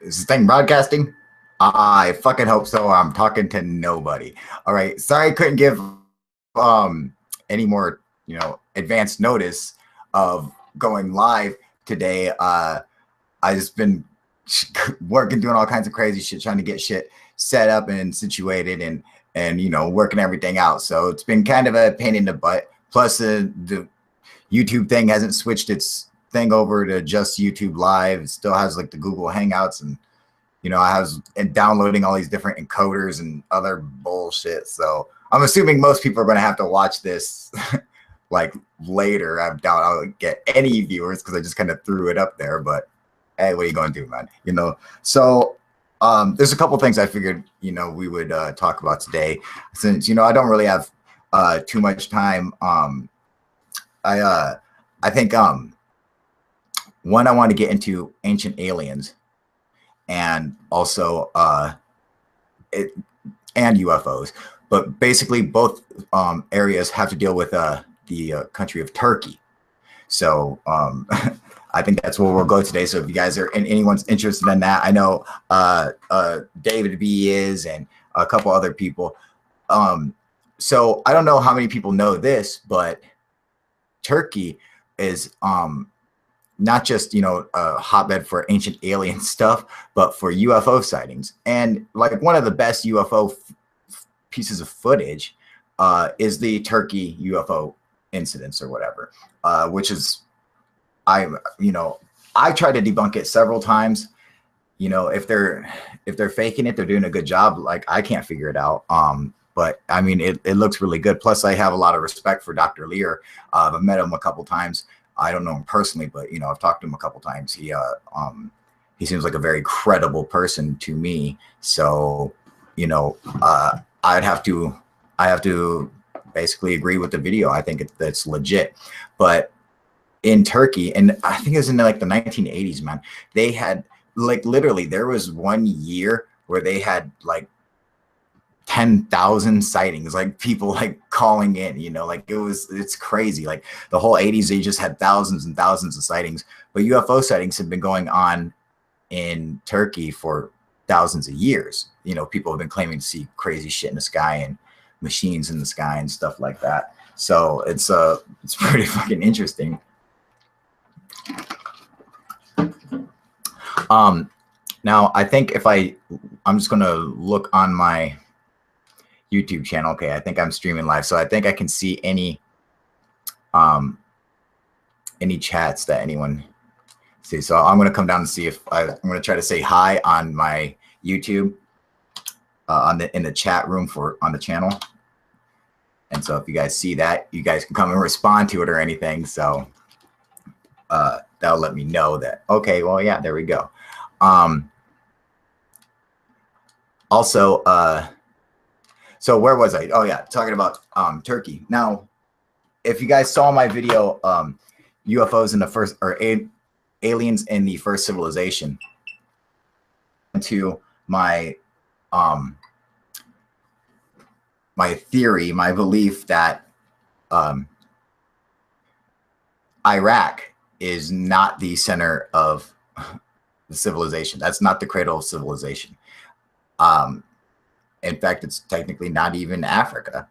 Is this thing broadcasting? I fucking hope so. I'm talking to nobody. All right. Sorry I couldn't give any more, advanced notice of going live today. I just been working, doing all kinds of crazy shit, trying to get shit set up and situated and working everything out. So it's been kind of a pain in the butt. Plus the YouTube thing hasn't switched its thing over to just YouTube Live. It still has like the Google Hangouts, and I was downloading all these different encoders and other bullshit. So I'm assuming most people are going to have to watch this like later. I doubt I'll get any viewers because I just kind of threw it up there. But hey, what are you going to do, man? So there's a couple things I figured we would talk about today, since I don't really have too much time. I think one, I want to get into ancient aliens, and also and UFOs, but basically both areas have to deal with the country of Turkey. So I think that's where we'll go today. So if you guys are anyone's interested in that, I know David B is, and a couple other people. So I don't know how many people know this, but Turkey is not just a hotbed for ancient alien stuff, but for UFO sightings. And like one of the best UFO pieces of footage is the Turkey UFO incidents or whatever, which is I tried to debunk it several times. If they're faking it, they're doing a good job. Like, I can't figure it out. But I mean, it looks really good. Plus, I have a lot of respect for Dr. Lear. I've met him a couple times. I don't know him personally, but I've talked to him a couple times. He seems like a very credible person to me. So I have to basically agree with the video. I think that's legit. But in Turkey, and I think it was in like the 1980s, man, they had like literally there was one year where they had like 10,000 sightings, like people like calling in, like it's crazy. Like the whole 80s, they just had thousands and thousands of sightings. But UFO sightings have been going on in Turkey for thousands of years. People have been claiming to see crazy shit in the sky and machines in the sky and stuff like that. So it's pretty fucking interesting. Now I think I'm just gonna look on my YouTube channel. Okay, I think I'm streaming live, so I think I can see any chats that anyone sees. So I'm gonna come down and see if I'm gonna try to say hi on my YouTube in the chat room on the channel. And so if you guys see that, you guys can come and respond to it or anything. So that'll let me know that, okay, well, yeah, there we go. Also, so where was I? Oh yeah, talking about Turkey. Now, if you guys saw my video, UFOs in the first, or aliens in the first civilization, to my my theory, my belief that Iraq is not the center of the civilization. That's not the cradle of civilization. In fact, it's technically not even Africa.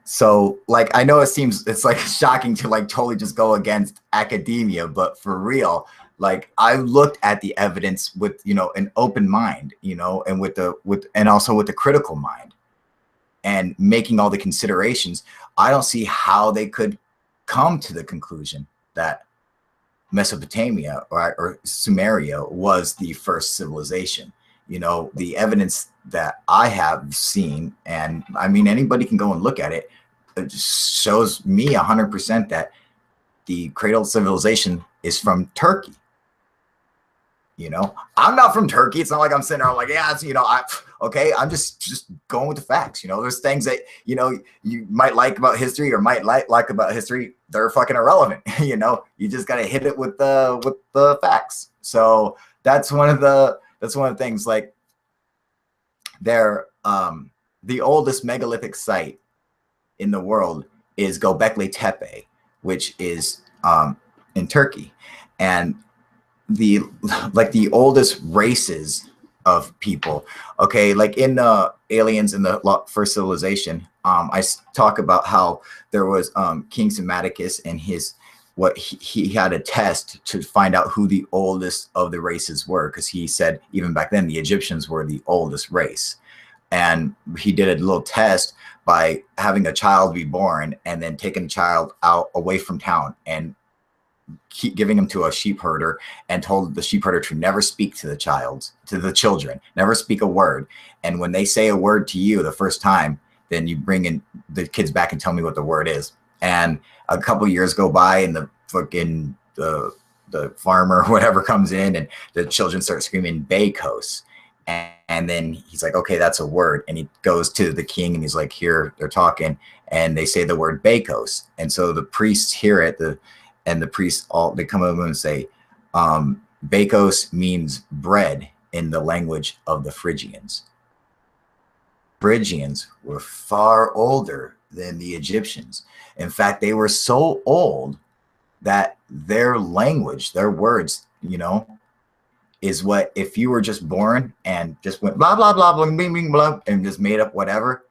So like, I know it's like shocking to like totally just go against academia, but for real, like I looked at the evidence with, an open mind, and and also with the critical mind, and making all the considerations. I don't see how they could come to the conclusion that Mesopotamia or Sumeria was the first civilization. The evidence that I have seen, and I mean, anybody can go and look at it, it just shows me 100% that the cradle of civilization is from Turkey. I'm not from Turkey. It's not like I'm sitting there, I'm like, yeah, it's, okay, I'm just going with the facts. There's things that, you might like about history or might like about history. They're fucking irrelevant. You just got to hit it with the facts. So that's one of the things. Like the oldest megalithic site in the world is Göbekli Tepe, which is in Turkey. And the like the oldest races of people. Okay, like in Aliens in the First Civilization, I talk about how there was King Samaticus and his what he had a test to find out who the oldest of the races were, because he said even back then the Egyptians were the oldest race. And he did a little test by having a child be born and then taking the child out away from town and keep giving him to a sheep herder, and told the sheep herder to never speak to the children, never speak a word. And when they say a word to you the first time, then you bring in the kids back and tell me what the word is. And a couple years go by, and the farmer or whatever comes in, and the children start screaming Bakos. And then he's like, okay, that's a word. And he goes to the king and he's like, here, they're talking. And they say the word Bakos. And so the priests hear it, and the priests they come over and say, Bakos means bread in the language of the Phrygians. Phrygians were far older than the Egyptians. In fact, they were so old that their language, their words, is what, if you were just born and just went blah, blah, blah, blah, blah, blah, blah, and just made up whatever,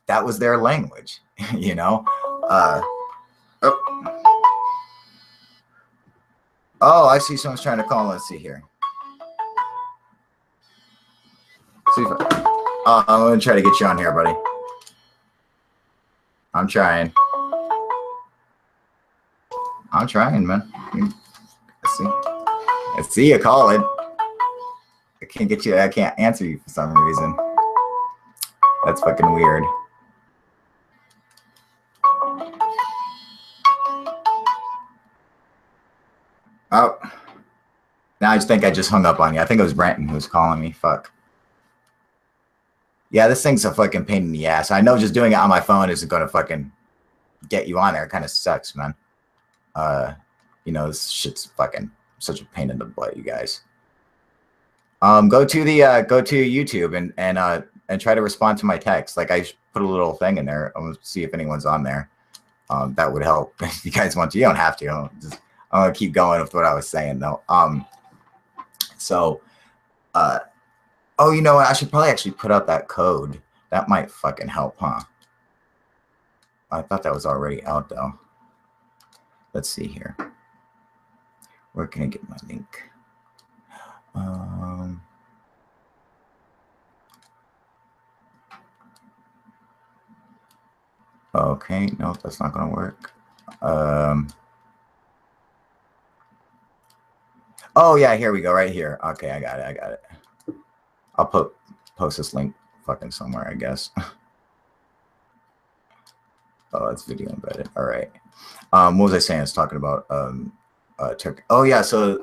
that was their language, Oh, I see someone's trying to call. Let's see here. See if I'm going to try to get you on here, buddy. I'm trying, man. I see you calling. I can't get you. I can't answer you for some reason. That's fucking weird. Oh, now I just think I just hung up on you. I think it was Brenton who was calling me. Fuck. Yeah, this thing's a fucking pain in the ass. I know just doing it on my phone isn't going to fucking get you on there. It kind of sucks, man. This shit's fucking such a pain in the butt, you guys. Go to YouTube and try to respond to my text. Like, I put a little thing in there. I'm gonna see if anyone's on there. That would help if you guys want to. You don't have to. I'm gonna keep going with what I was saying though. Oh, you know what? I should probably actually put out that code. That might fucking help, huh? I thought that was already out though. Let's see here. Where can I get my link? Okay, no, that's not gonna work. Oh yeah, here we go, right here. Okay, I got it. I'll post this link fucking somewhere, I guess. Oh, it's video embedded. All right. What was I saying? I was talking about Turkey. Oh yeah, so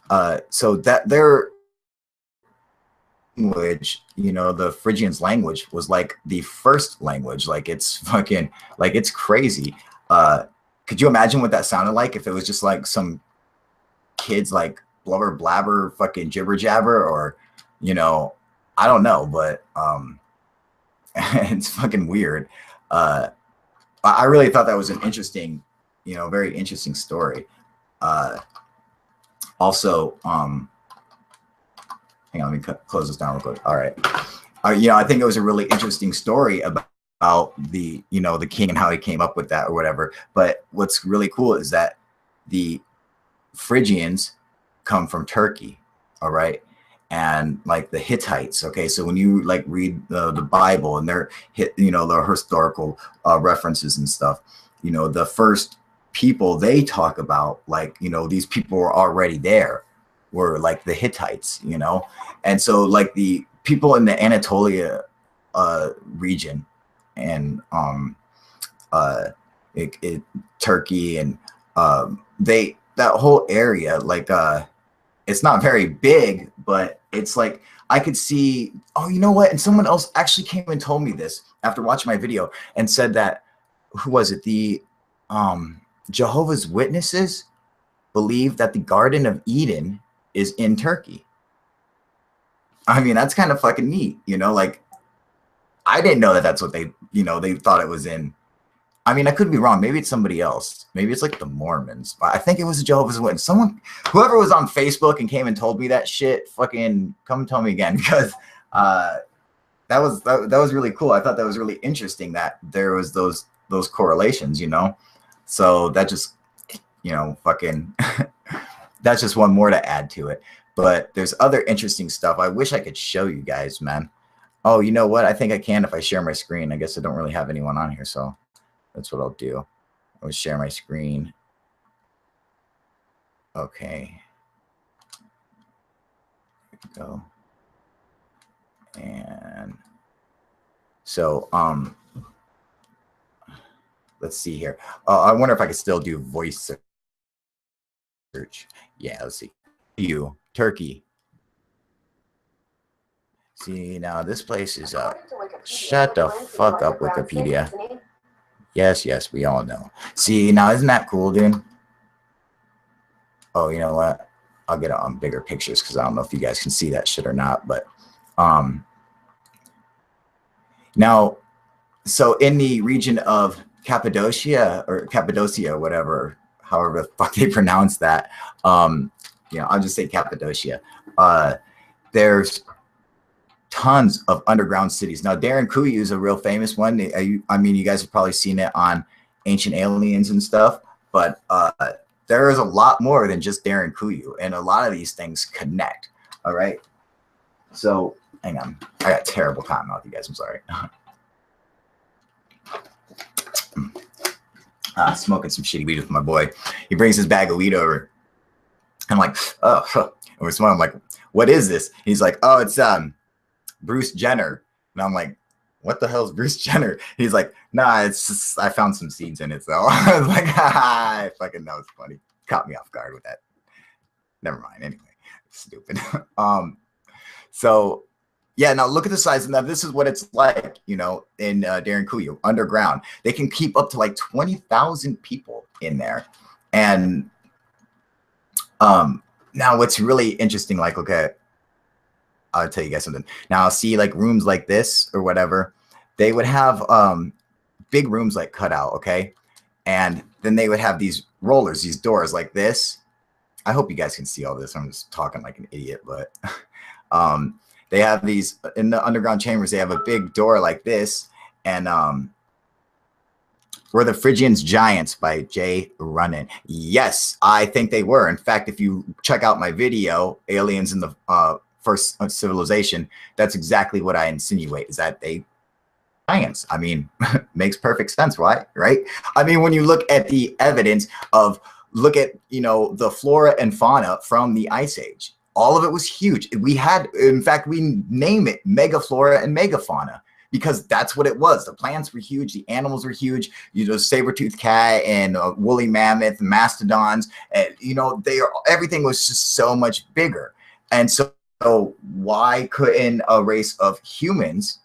that their language, the Phrygians' language was like the first language. Like, it's fucking, like, it's crazy. Could you imagine what that sounded like if it was just like some kids like blubber blabber fucking jibber jabber, or I don't know, but it's fucking weird. I really thought that was an interesting, very interesting story. Also, hang on, let me close this down real quick. All right. I think it was a really interesting story about the, the king and how he came up with that or whatever. But what's really cool is that the Phrygians come from Turkey. All right. And like the Hittites. Okay. So when you like read the Bible and their the historical references and stuff, the first people they talk about, like, these people were already there, were like the Hittites, and so like the people in the Anatolia region and Turkey and that whole area, like it's not very big, but it's like I could see. Oh, you know what? And someone else actually came and told me this after watching my video and said that, who was it? The Jehovah's Witnesses believe that the Garden of Eden is in Turkey. I mean, that's kind of fucking neat, like I didn't know that that's what they, they thought it was in I mean, I could be wrong. Maybe it's somebody else. Maybe it's like the Mormons. But I think it was a Jehovah's Witness. Someone, whoever was on Facebook and came and told me that shit, fucking come tell me again, because that was really cool. I thought that was really interesting that there was those correlations, you know. So that just, you know, fucking that's just one more to add to it. But there's other interesting stuff. I wish I could show you guys, man. Oh, you know what? I think I can if I share my screen. I guess I don't really have anyone on here, so that's what I'll do. I'll share my screen. Okay. There we go. And so, let's see here. I wonder if I could still do voice search. Yeah, let's see. You, Turkey. See, now this place is up. Shut the fuck up, Wikipedia. Yes, we all know. See, now isn't that cool, dude? Oh, you know what? I'll get it on bigger pictures because I don't know if you guys can see that shit or not. But now, so in the region of Cappadocia, whatever, however the fuck they pronounce that, you know, I'll just say Cappadocia. There's tons of underground cities. Now, Derinkuyu is a real famous one. I mean, you guys have probably seen it on Ancient Aliens and stuff, but there is a lot more than just Derinkuyu, and a lot of these things connect. All right. So, hang on. I got terrible time with you guys. I'm sorry. Smoking some shitty weed with my boy. He brings his bag of weed over. I'm like, oh, and we're smoking. I'm like, what is this? He's like, oh, it's Bruce Jenner. And I'm like, what the hell is Bruce Jenner? He's like, nah, it's just, I found some seeds in it. So I was like, I fucking know, it's funny. Caught me off guard with that. Never mind. Anyway, stupid. So yeah, now look at the size. Now this is what it's like, you know, in Derinkuyu, underground. They can keep up to like 20,000 people in there. And now what's really interesting, like, okay, I'll tell you guys something. Now, see, like rooms like this or whatever, they would have big rooms like cut out, okay? And then they would have these rollers, these doors like this. I hope you guys can see all this. I'm just talking like an idiot, but they have these in the underground chambers. They have a big door like this, and were the Phrygians giants by Jay Runnin? Yes, I think they were. In fact, if you check out my video, Aliens in the First Civilization, that's exactly what I insinuate, is that they giants. I mean, makes perfect sense, right? Right? I mean, when you look at the evidence of, look at, you know, the flora and fauna from the Ice Age, all of it was huge. We had, in fact, we name it megaflora and megafauna because that's what it was. The plants were huge, the animals were huge. You know, saber-toothed cat and woolly mammoth, mastodons, and you know, everything was just so much bigger. And so why couldn't a race of humans,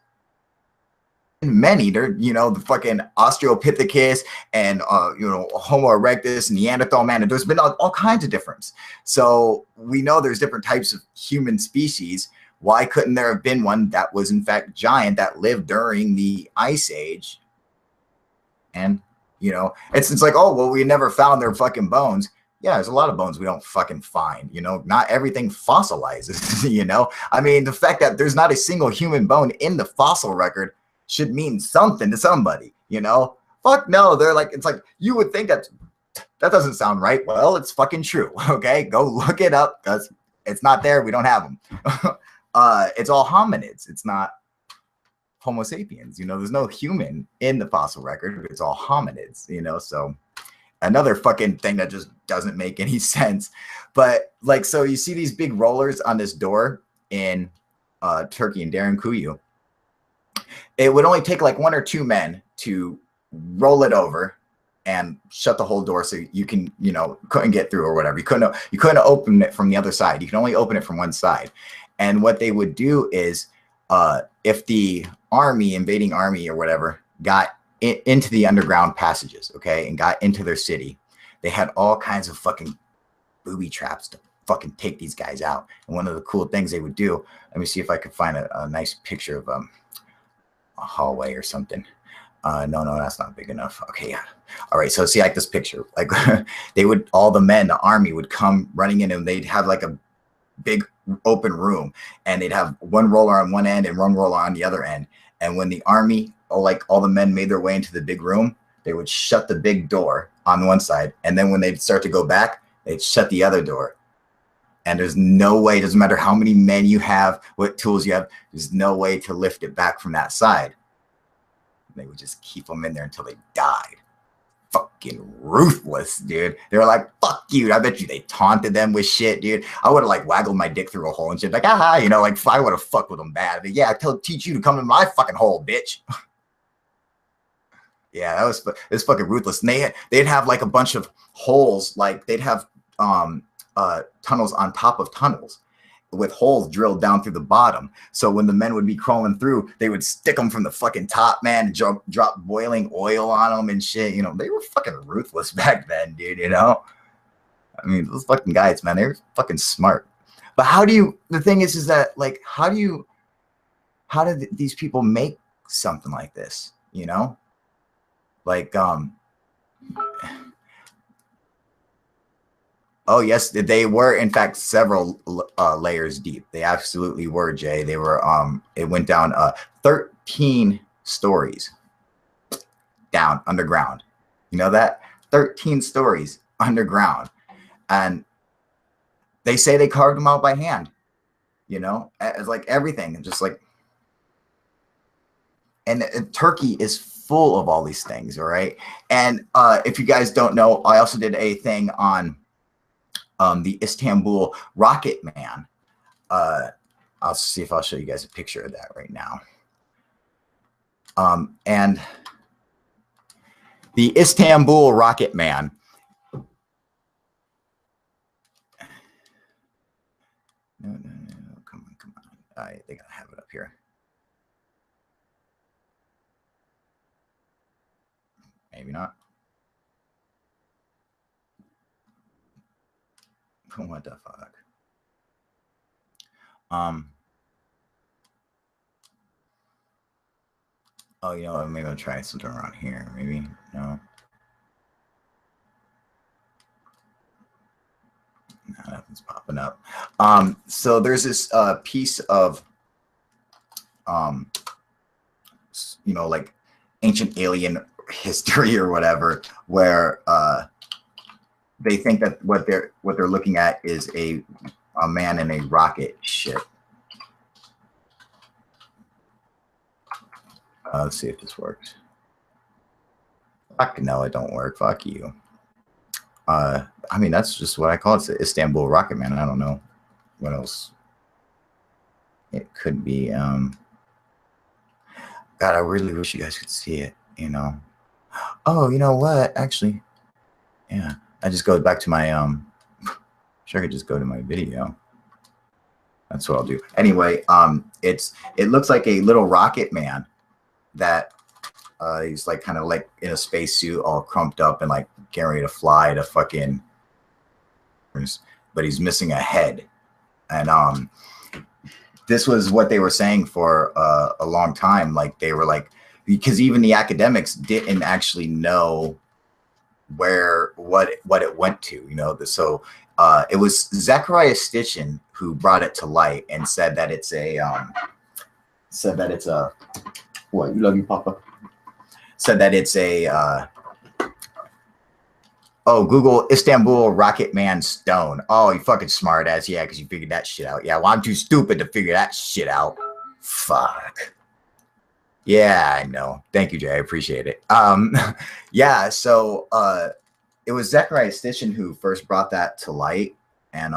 many, they're, you know, the fucking Australopithecus and you know, Homo erectus, Neanderthal man, and there's been all kinds of difference. So we know there's different types of human species. Why couldn't there have been one that was in fact giant, that lived during the Ice Age? And you know, it's like, oh well, we never found their fucking bones. Yeah, there's a lot of bones we don't fucking find, you know, not everything fossilizes, you know. I mean, the fact that there's not a single human bone in the fossil record should mean something to somebody, you know. Fuck no, they're like, it's like, you would think that doesn't sound right. Well, it's fucking true. Okay, go look it up because it's not there. We don't have them. It's all hominids. It's not Homo sapiens. You know, there's no human in the fossil record. It's all hominids, you know. So another fucking thing that just doesn't make any sense. But like, so you see these big rollers on this door in Turkey and Derinkuyu. It would only take like 1 or 2 men to roll it over and shut the whole door so you can, you know, couldn't get through or whatever. You couldn't open it from the other side. You can only open it from one side. And what they would do is if the invading army or whatever got into the underground passages, okay, and got into their city, they had all kinds of fucking booby traps to fucking take these guys out. And one of the cool things they would do, let me see if I could find a nice picture of a hallway or something. No, no, that's not big enough. Okay, yeah. All right. So see like this picture, like all the men, the army would come running in and they'd have like a big open room and they'd have one roller on one end and one roller on the other end. And when the army, or like all the men made their way into the big room, they would shut the big door on one side. And then when they'd start to go back, they'd shut the other door. And there's no way, doesn't matter how many men you have, what tools you have, there's no way to lift it back from that side. They would just keep them in there until they died. Fucking ruthless, dude. They were like, fuck you. I bet you they taunted them with shit, dude. I would have like waggled my dick through a hole and shit. Like, aha, you know, like if I would have fucked with them bad. But yeah, teach you to come in my fucking hole, bitch. Yeah, that was, it was fucking ruthless. And they'd have like a bunch of holes. Like they'd have tunnels on top of tunnels with holes drilled down through the bottom. So when the men would be crawling through, they would stick them from the fucking top, man, and drop boiling oil on them and shit. You know, they were fucking ruthless back then, dude, you know? I mean, those fucking guys, man, they were fucking smart. But the thing is that, like, how did these people make something like this, you know? Like, oh, yes, they were, in fact, several layers deep. They absolutely were, Jay. They were, it went down 13 stories down underground. You know that? 13 stories underground. And they say they carved them out by hand, you know? It's like everything, just like, and Turkey is full of all these things, all right? And if you guys don't know, I also did a thing on the Istanbul Rocket Man. I'll see if I'll show you guys a picture of that right now. And the Istanbul Rocket Man. No, come on. I think I have it up here. Maybe not. What the fuck? Oh, you know what? Maybe I'll try something around here. Maybe no. No, nothing's popping up. So there's this piece of you know, like ancient alien history or whatever, where they think that what they're looking at is a man in a rocket ship. Let's see if this works. Fuck no, it don't work. Fuck you. I mean, that's just what I call it. It's the Istanbul Rocket Man. I don't know what else it could be. God, I really wish you guys could see it, you know. Oh, you know what? Actually, yeah. I just go back to my sure I could just go to my video. That's what I'll do. Anyway, it looks like a little rocket man that he's like kind of like in a spacesuit all crumped up and like getting ready to fly to fucking, but he's missing a head. And this was what they were saying for a long time. Like they were like, because even the academics didn't actually know what it went to, you know. So it was Zecharia Sitchin who brought it to light and said that it's a what, you love you, Papa? Said that it's a oh, Google Istanbul Rocket Man stone. Oh, you fucking smart ass. Yeah, because you figured that shit out. Yeah, well, I'm too stupid to figure that shit out. Fuck. Yeah, I know. Thank you, Jay. I appreciate it. Yeah, so it was Zecharia Sitchin who first brought that to light. And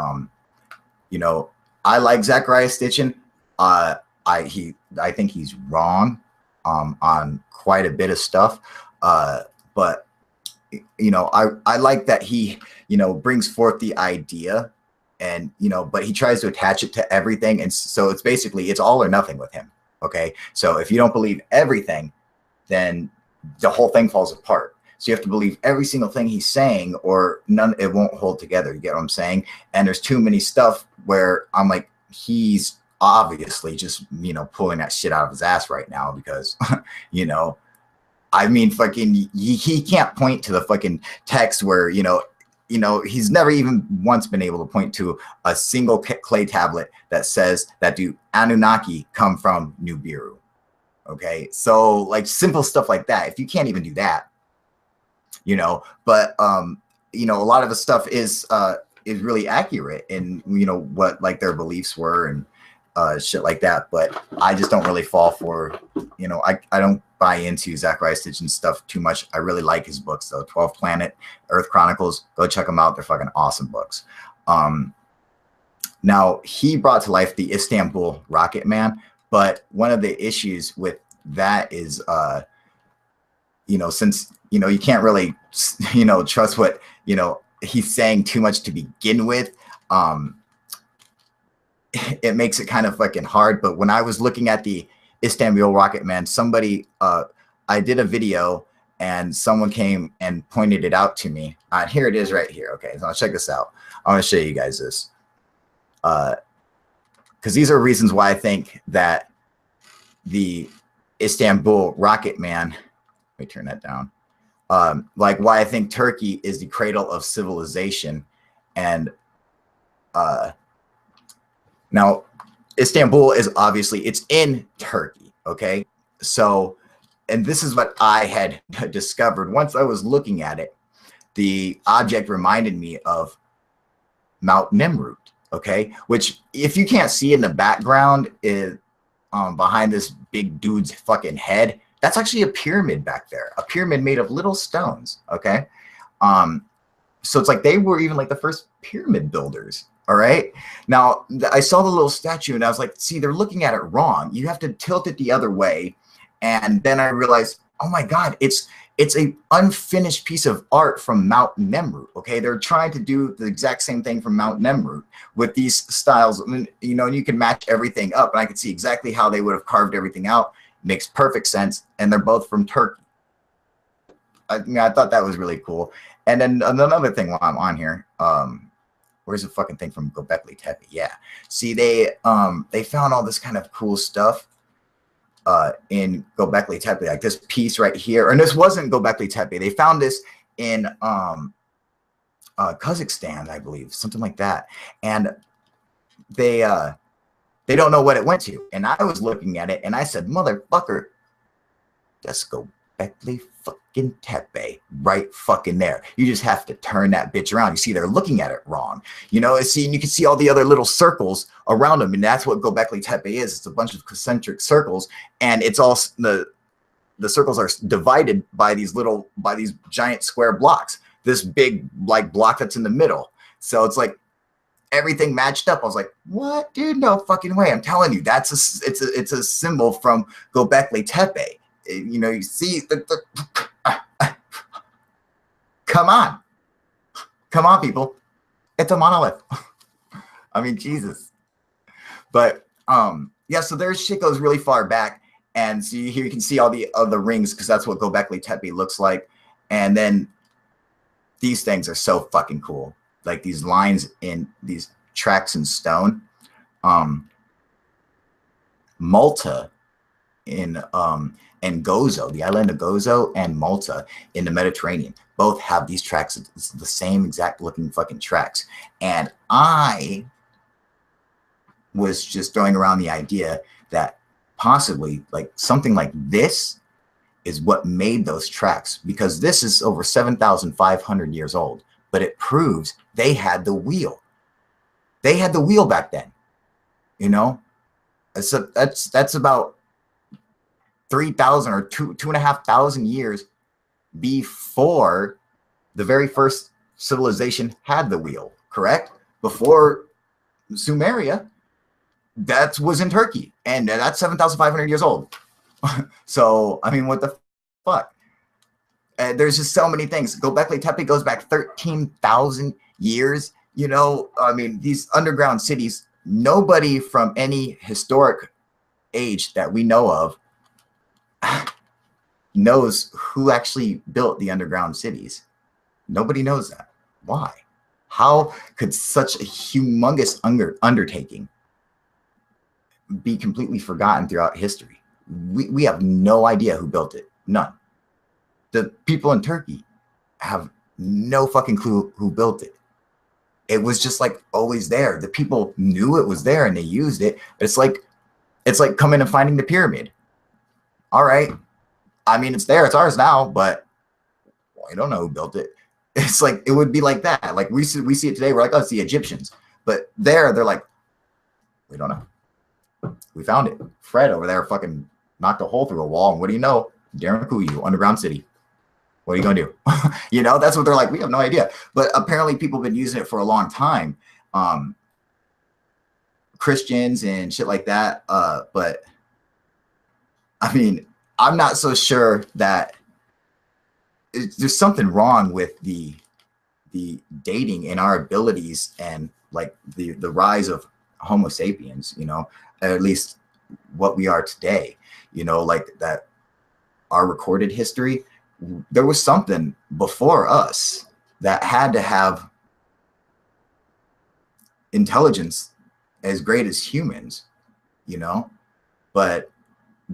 you know, I like Zecharia Sitchin. I think he's wrong on quite a bit of stuff. But you know, I like that he, you know, brings forth the idea, and you know, but he tries to attach it to everything. And so it's basically, it's all or nothing with him. Okay, so if you don't believe everything, then the whole thing falls apart. So you have to believe every single thing he's saying, or none, it won't hold together. You get what I'm saying? And there's too many stuff where I'm like, he's obviously just, you know, pulling that shit out of his ass right now because, you know, I mean, fucking, he can't point to the fucking text where, he's never even once been able to point to a single clay tablet that says that the Anunnaki come from Nibiru. Okay, so like simple stuff like that. If you can't even do that, but a lot of the stuff is really accurate in what like their beliefs were and shit like that. But I just don't really fall for, I don't buy into Zachariah Sitchin's stuff too much. I really like his books though. 12th Planet, Earth Chronicles, go check them out. They're fucking awesome books. Now he brought to life the Istanbul Rocket Man, but one of the issues with that is, since, you can't really, trust what, he's saying too much to begin with. It makes it kind of fucking hard. But when I was looking at the Istanbul Rocket Man, somebody, I did a video and someone came and pointed it out to me. Here it is right here. Okay, so I'll check this out. I want to show you guys this. Because these are reasons why I think that the Istanbul Rocket Man, let me turn that down. Like why I think Turkey is the cradle of civilization. And now Istanbul is obviously, it's in Turkey. Okay. So, and this is what I had discovered once I was looking at it. The object reminded me of Mount Nemrut. Okay. Which if you can't see in the background is behind this big dude's fucking head, that's actually a pyramid back there, a pyramid made of little stones. Okay. So it's like they were even like the first pyramid builders. All right. Now I saw the little statue and I was like, see, they're looking at it wrong. You have to tilt it the other way. And then I realized, oh my God, it's a unfinished piece of art from Mount Nemrut. Okay. They're trying to do the exact same thing from Mount Nemrut with these styles. I mean, and you can match everything up and I could see exactly how they would have carved everything out. Makes perfect sense. And they're both from Turkey. I thought that was really cool. And then another thing while I'm on here, where's the fucking thing from Göbekli Tepe? Yeah. See, they found all this kind of cool stuff in Göbekli Tepe, like this piece right here. And this wasn't Göbekli Tepe. They found this in Kazakhstan, I believe, something like that. And they don't know what it went to. And I was looking at it and I said, motherfucker, let's go Göbekli fucking Tepe right fucking there. You just have to turn that bitch around. You see, they're looking at it wrong. See, and you can see all the other little circles around them. And that's what Göbekli Tepe is. It's a bunch of concentric circles. And it's all the circles are divided by these giant square blocks. This big like block that's in the middle. So it's like, everything matched up. I was like, what, dude? No fucking way. I'm telling you, it's a symbol from Göbekli Tepe. You see come on people, it's a monolith. I mean, Jesus. But yeah, so their shit goes really far back, and so here you can see all the other rings because that's what Göbekli Tepe looks like. And then these things are so fucking cool, like these lines in these tracks in stone. Malta and Gozo, the island of Gozo, and Malta in the Mediterranean, both have these tracks. It's the same exact looking fucking tracks. And I was just throwing around the idea that possibly like something like this is what made those tracks, because this is over 7,500 years old, but it proves they had the wheel. They had the wheel back then, So that's about 3,000 or 2,500 years before the very first civilization had the wheel, correct? Before Sumeria, that was in Turkey, and that's 7,500 years old. So, I mean, what the fuck? There's just so many things. Göbekli Tepe goes back 13,000 years. I mean, these underground cities, nobody from any historic age that we know of knows who actually built the underground cities. Nobody knows that. Why? How could such a humongous undertaking be completely forgotten throughout history? We have no idea who built it. None. the people in Turkey have no fucking clue who built it. It was just like always there. The people knew it was there and they used it. It's like coming and finding the pyramid. All right. I mean, it's there. It's ours now, but I don't know who built it. It's like, it would be like that. Like we see it today. We're like, oh, it's the Egyptians. But there, they're like, we don't know. We found it. Fred over there fucking knocked a hole through a wall. And what do you know? Darren Kuyu, Underground City. What are you going to do? You know, that's what they're like. We have no idea. But apparently people have been using it for a long time. Christians and shit like that. But I mean, I'm not so sure that there's something wrong with the dating and our abilities and like the rise of Homo sapiens, you know, at least what we are today, you know, like that our recorded history, there was something before us that had to have intelligence as great as humans, you know, but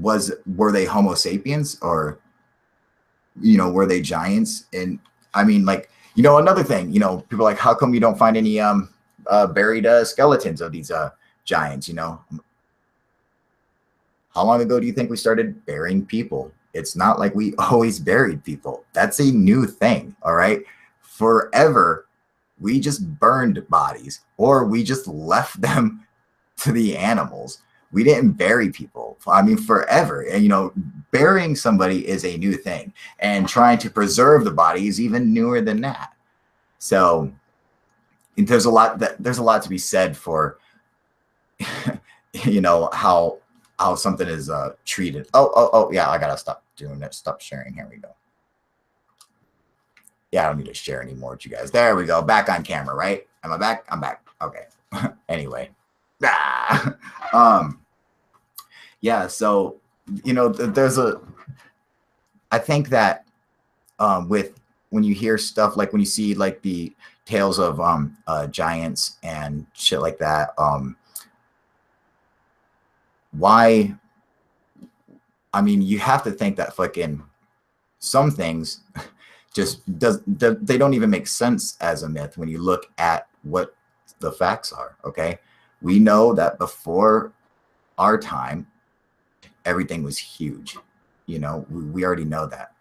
were they Homo sapiens, or, you know, were they giants? And I mean, like, you know, another thing, you know, people are like, how come you don't find any buried skeletons of these giants, you know? How long ago do you think we started burying people? It's not like we always buried people. That's a new thing, all right? Forever, we just burned bodies, or we just left them to the animals. We didn't bury people. I mean, forever. And, you know, burying somebody is a new thing, and trying to preserve the body is even newer than that. So there's a lot to be said for, you know, how something is treated. Oh, yeah, I gotta stop doing that. Stop sharing. Here we go. Yeah, I don't need to share anymore with you guys. There we go. Back on camera, right? Am I back? I'm back. Okay. Anyway. Yeah, so, you know, I think that when you hear stuff, like when you see like the tales of giants and shit like that, why, I mean, you have to think that fucking some things they don't even make sense as a myth when you look at what the facts are. Okay, we know that before our time, everything was huge. You know, we already know that,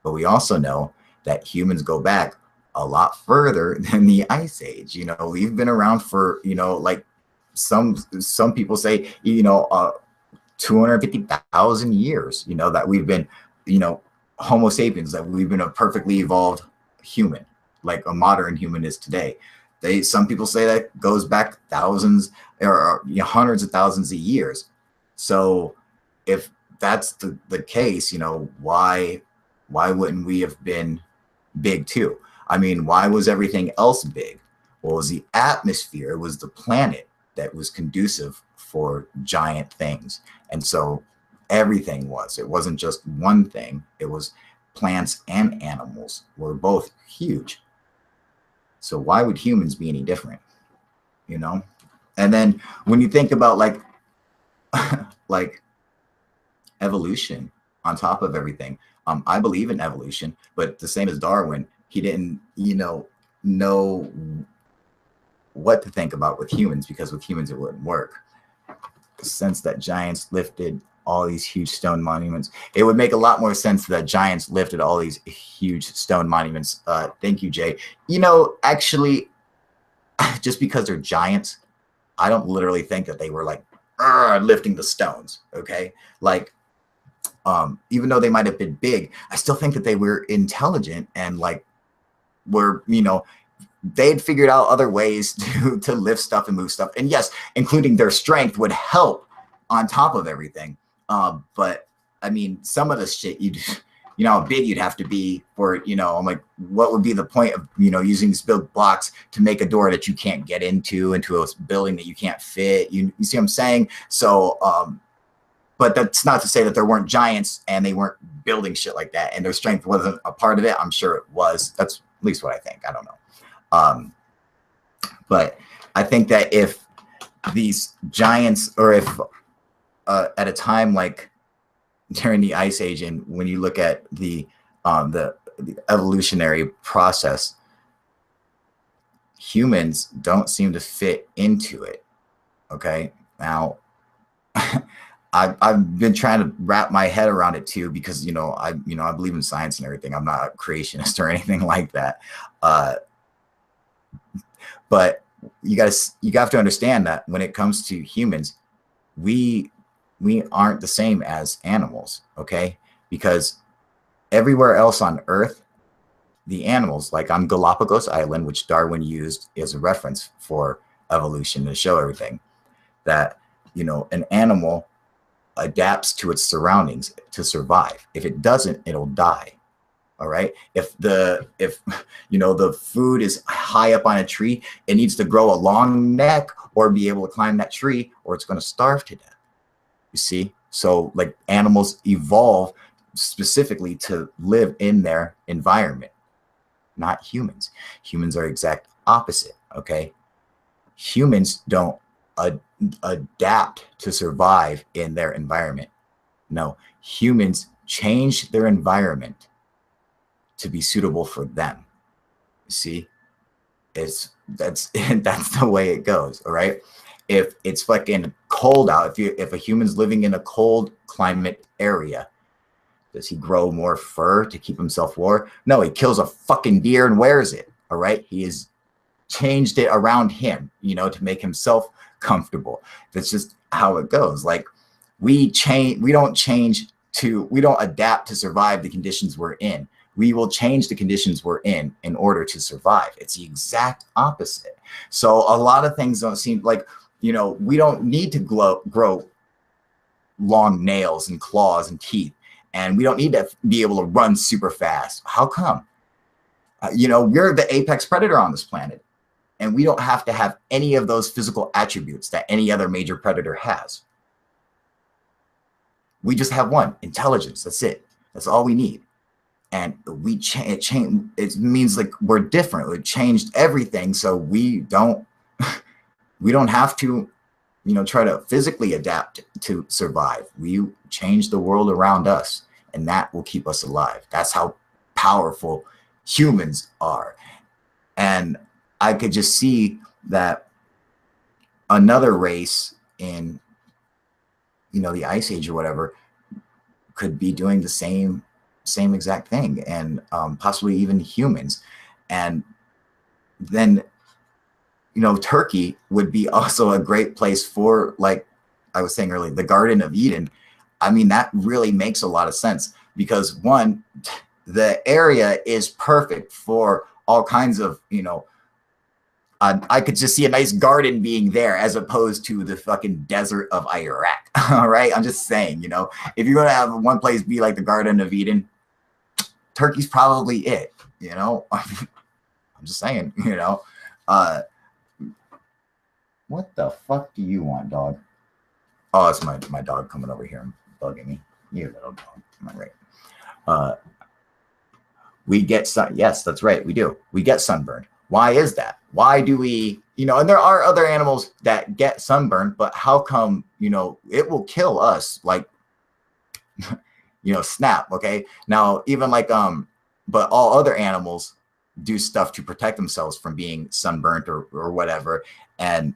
but we also know that humans go back a lot further than the Ice Age. You know, we've been around for, you know, like some people say, you know, 250,000 years, you know, that we've been, you know, Homo sapiens, that we've been a perfectly evolved human, like a modern human is today. Some people say that goes back thousands or, you know, hundreds of thousands of years. So if that's the case, you know, why wouldn't we have been big too? I mean, why was everything else big? Well, it was the atmosphere, it was the planet that was conducive for giant things. And so everything it wasn't just one thing. It was plants and animals were both huge. So why would humans be any different? You know? And then when you think about like like evolution on top of everything, I believe in evolution, but the same as Darwin, he didn't, you know what to think about with humans, because with humans it wouldn't work. The sense that giants lifted all these huge stone monuments, it would make a lot more sense that giants lifted all these huge stone monuments. Thank you, Jay. You know, actually, just because they're giants, I don't literally think that they were like lifting the stones. Okay, like even though they might have been big, I still think that they were intelligent and like were, you know, they'd figured out other ways to lift stuff and move stuff. And yes, including their strength would help on top of everything. But I mean, some of the shit you know how big you'd have to be for, you know, I'm like, what would be the point of, you know, using these big blocks to make a door that you can't get into a building that you can't fit? You see what I'm saying? So, but that's not to say that there weren't giants and they weren't building shit like that and their strength wasn't a part of it. I'm sure it was. That's at least what I think. I don't know. But I think that if these giants, or if at a time like during the Ice Age, and when you look at the the evolutionary process, humans don't seem to fit into it. Okay, now I've been trying to wrap my head around it too, because I believe in science and everything. I'm not a creationist or anything like that, but you have to understand that when it comes to humans, we aren't the same as animals. Okay, because everywhere else on Earth, the animals, like on Galapagos Island, which Darwin used as a reference for evolution to show everything, that an animal adapts to its surroundings to survive. If it doesn't, it'll die. All right. If the food is high up on a tree, it needs to grow a long neck or be able to climb that tree, or it's going to starve to death. You see? So like animals evolve specifically to live in their environment, not humans. Humans are exact opposite. Okay. Humans don't adapt to survive in their environment. No, humans change their environment to be suitable for them. You see, that's the way it goes. All right. If it's fucking cold out, if a human's living in a cold climate area, does he grow more fur to keep himself warm? No, he kills a fucking deer and wears it. All right. He has changed it around him, to make himself comfortable. That's just how it goes. Like we don't adapt to survive the conditions we're in. We will change the conditions we're in order to survive. It's the exact opposite. So a lot of things don't seem like, we don't need to grow long nails and claws and teeth, and we don't need to be able to run super fast. How come? We're the apex predator on this planet, and we don't have to have any of those physical attributes that any other major predator has. We just have one: intelligence. That's it. That's all we need. And it means like we're different. We changed everything, so we don't have to, try to physically adapt to survive. We change the world around us, and that will keep us alive. That's how powerful humans are. And I could just see that another race in, the Ice Age or whatever could be doing the same exact thing, and possibly even humans. And then, Turkey would be also a great place for, like I was saying earlier, the Garden of Eden. I mean, that really makes a lot of sense, because one, the area is perfect for all kinds of, I could just see a nice garden being there as opposed to the fucking desert of Iraq. All right. I'm just saying, if you're going to have one place be like the Garden of Eden, Turkey's probably it, I'm just saying, what the fuck do you want, dog? Oh, it's my dog coming over here and bugging me. You little dog. Am I right? We get yes, that's right. We do. We get sunburned. Why is that? Why do we, and there are other animals that get sunburned, but how come, it will kill us like, snap. Okay. Now, even like, but all other animals do stuff to protect themselves from being sunburnt or whatever. And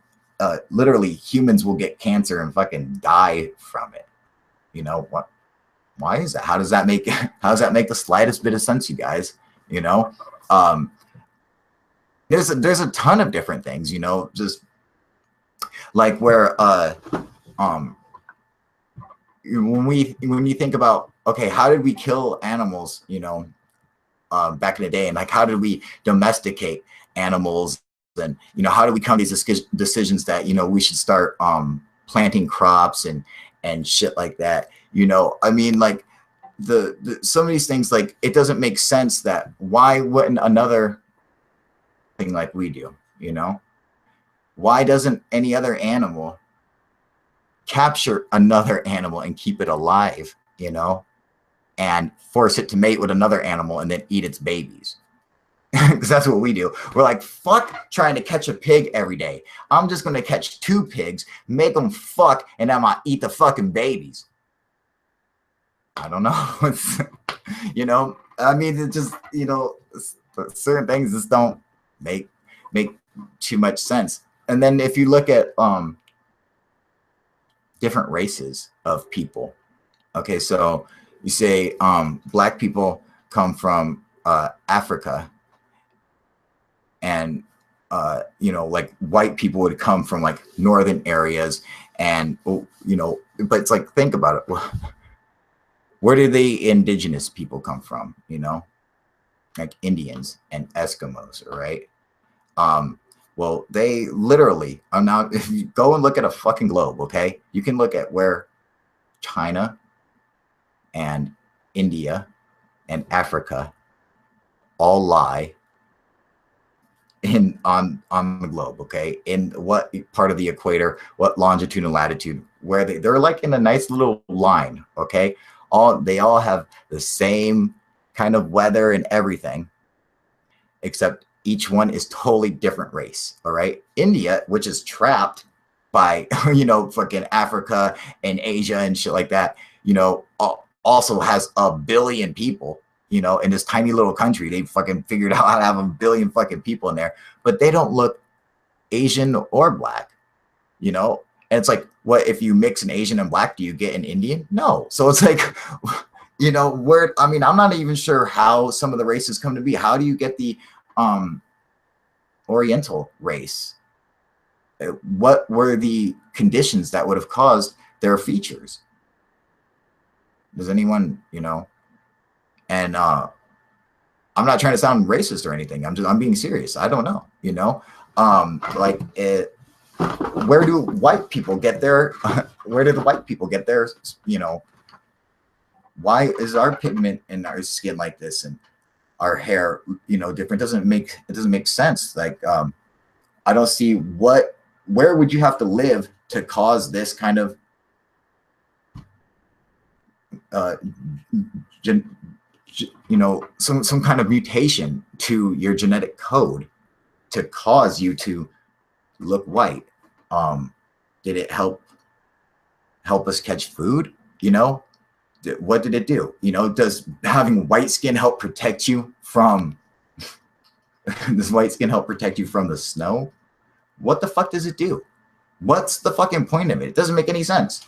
literally humans will get cancer and fucking die from it. What? Why is that? How does that make the slightest bit of sense, you guys? There's a ton of different things, just like where when you think about, okay, how did we kill animals, back in the day, and like how did we domesticate animals, and how do we come to these decisions that we should start planting crops and shit like that. I mean, like the some of these things, like it doesn't make sense that why wouldn't another thing like we do, why doesn't any other animal capture another animal and keep it alive, and force it to mate with another animal and then eat its babies? Because that's what we do. We're like, fuck trying to catch a pig every day. I'm just going to catch 2 pigs, make them fuck, and I'm going to eat the fucking babies. I don't know. It's, I mean, it just, certain things just don't make make too much sense. And then if you look at different races of people, okay, so you say black people come from Africa, and like white people would come from like northern areas, and but it's like, think about it. Where do the indigenous people come from? Like Indians and Eskimos, right? Well, they literally are not. If you go and look at a fucking globe, okay, you can look at where China and India and Africa all lie on the globe, okay, in what part of the equator, what longitude and latitude, where they're like in a nice little line, okay. They all have the same kind of weather and everything, except each one is totally different race. All right, India, which is trapped by fucking Africa and Asia and shit like that, also has 1 billion people. In this tiny little country, they fucking figured out how to have 1 billion fucking people in there, but they don't look Asian or black. And it's like, what if you mix an Asian and black, do you get an Indian? No. So it's like, where, I mean, I'm not even sure how some of the races come to be. How do you get the Oriental race? What were the conditions that would have caused their features? Does anyone, and I'm not trying to sound racist or anything. I'm being serious. I don't know, where do white people get their, where do the white people get their, why is our pigment in our skin like this and our hair, different? It doesn't make sense. Like, I don't see where would you have to live to cause this kind of some kind of mutation to your genetic code to cause you to look white. Did it help us catch food? What did it do? Does having white skin help protect you from does white skin help protect you from the snow? What the fuck does it do? What's the fucking point of it? It doesn't make any sense.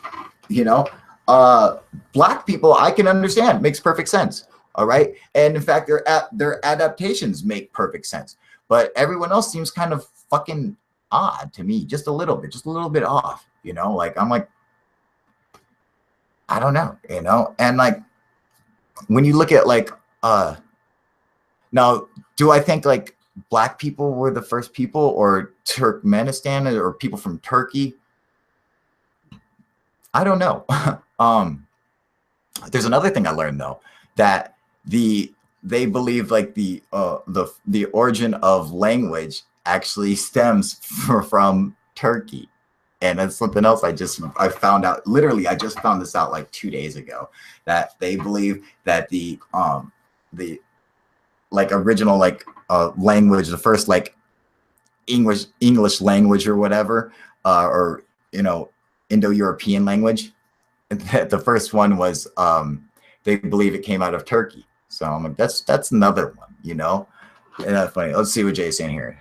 Black people, I can understand, makes perfect sense. All right. And in fact, their adaptations make perfect sense. But everyone else seems kind of fucking odd to me, just a little bit off, like, I'm like, I don't know, and like, when you look at like, now, do I think like black people were the first people, or Turkmenistan, or people from Turkey? I don't know. There's another thing I learned though, that they believe like the origin of language actually stems from Turkey. And that's something else I found out. Literally, I just found this out like 2 days ago, that they believe that the like original like language, the first like English language or whatever, or Indo-European language, the first one was they believe it came out of Turkey. So I'm like, that's another one, and that's funny. Let's see what Jay's saying here.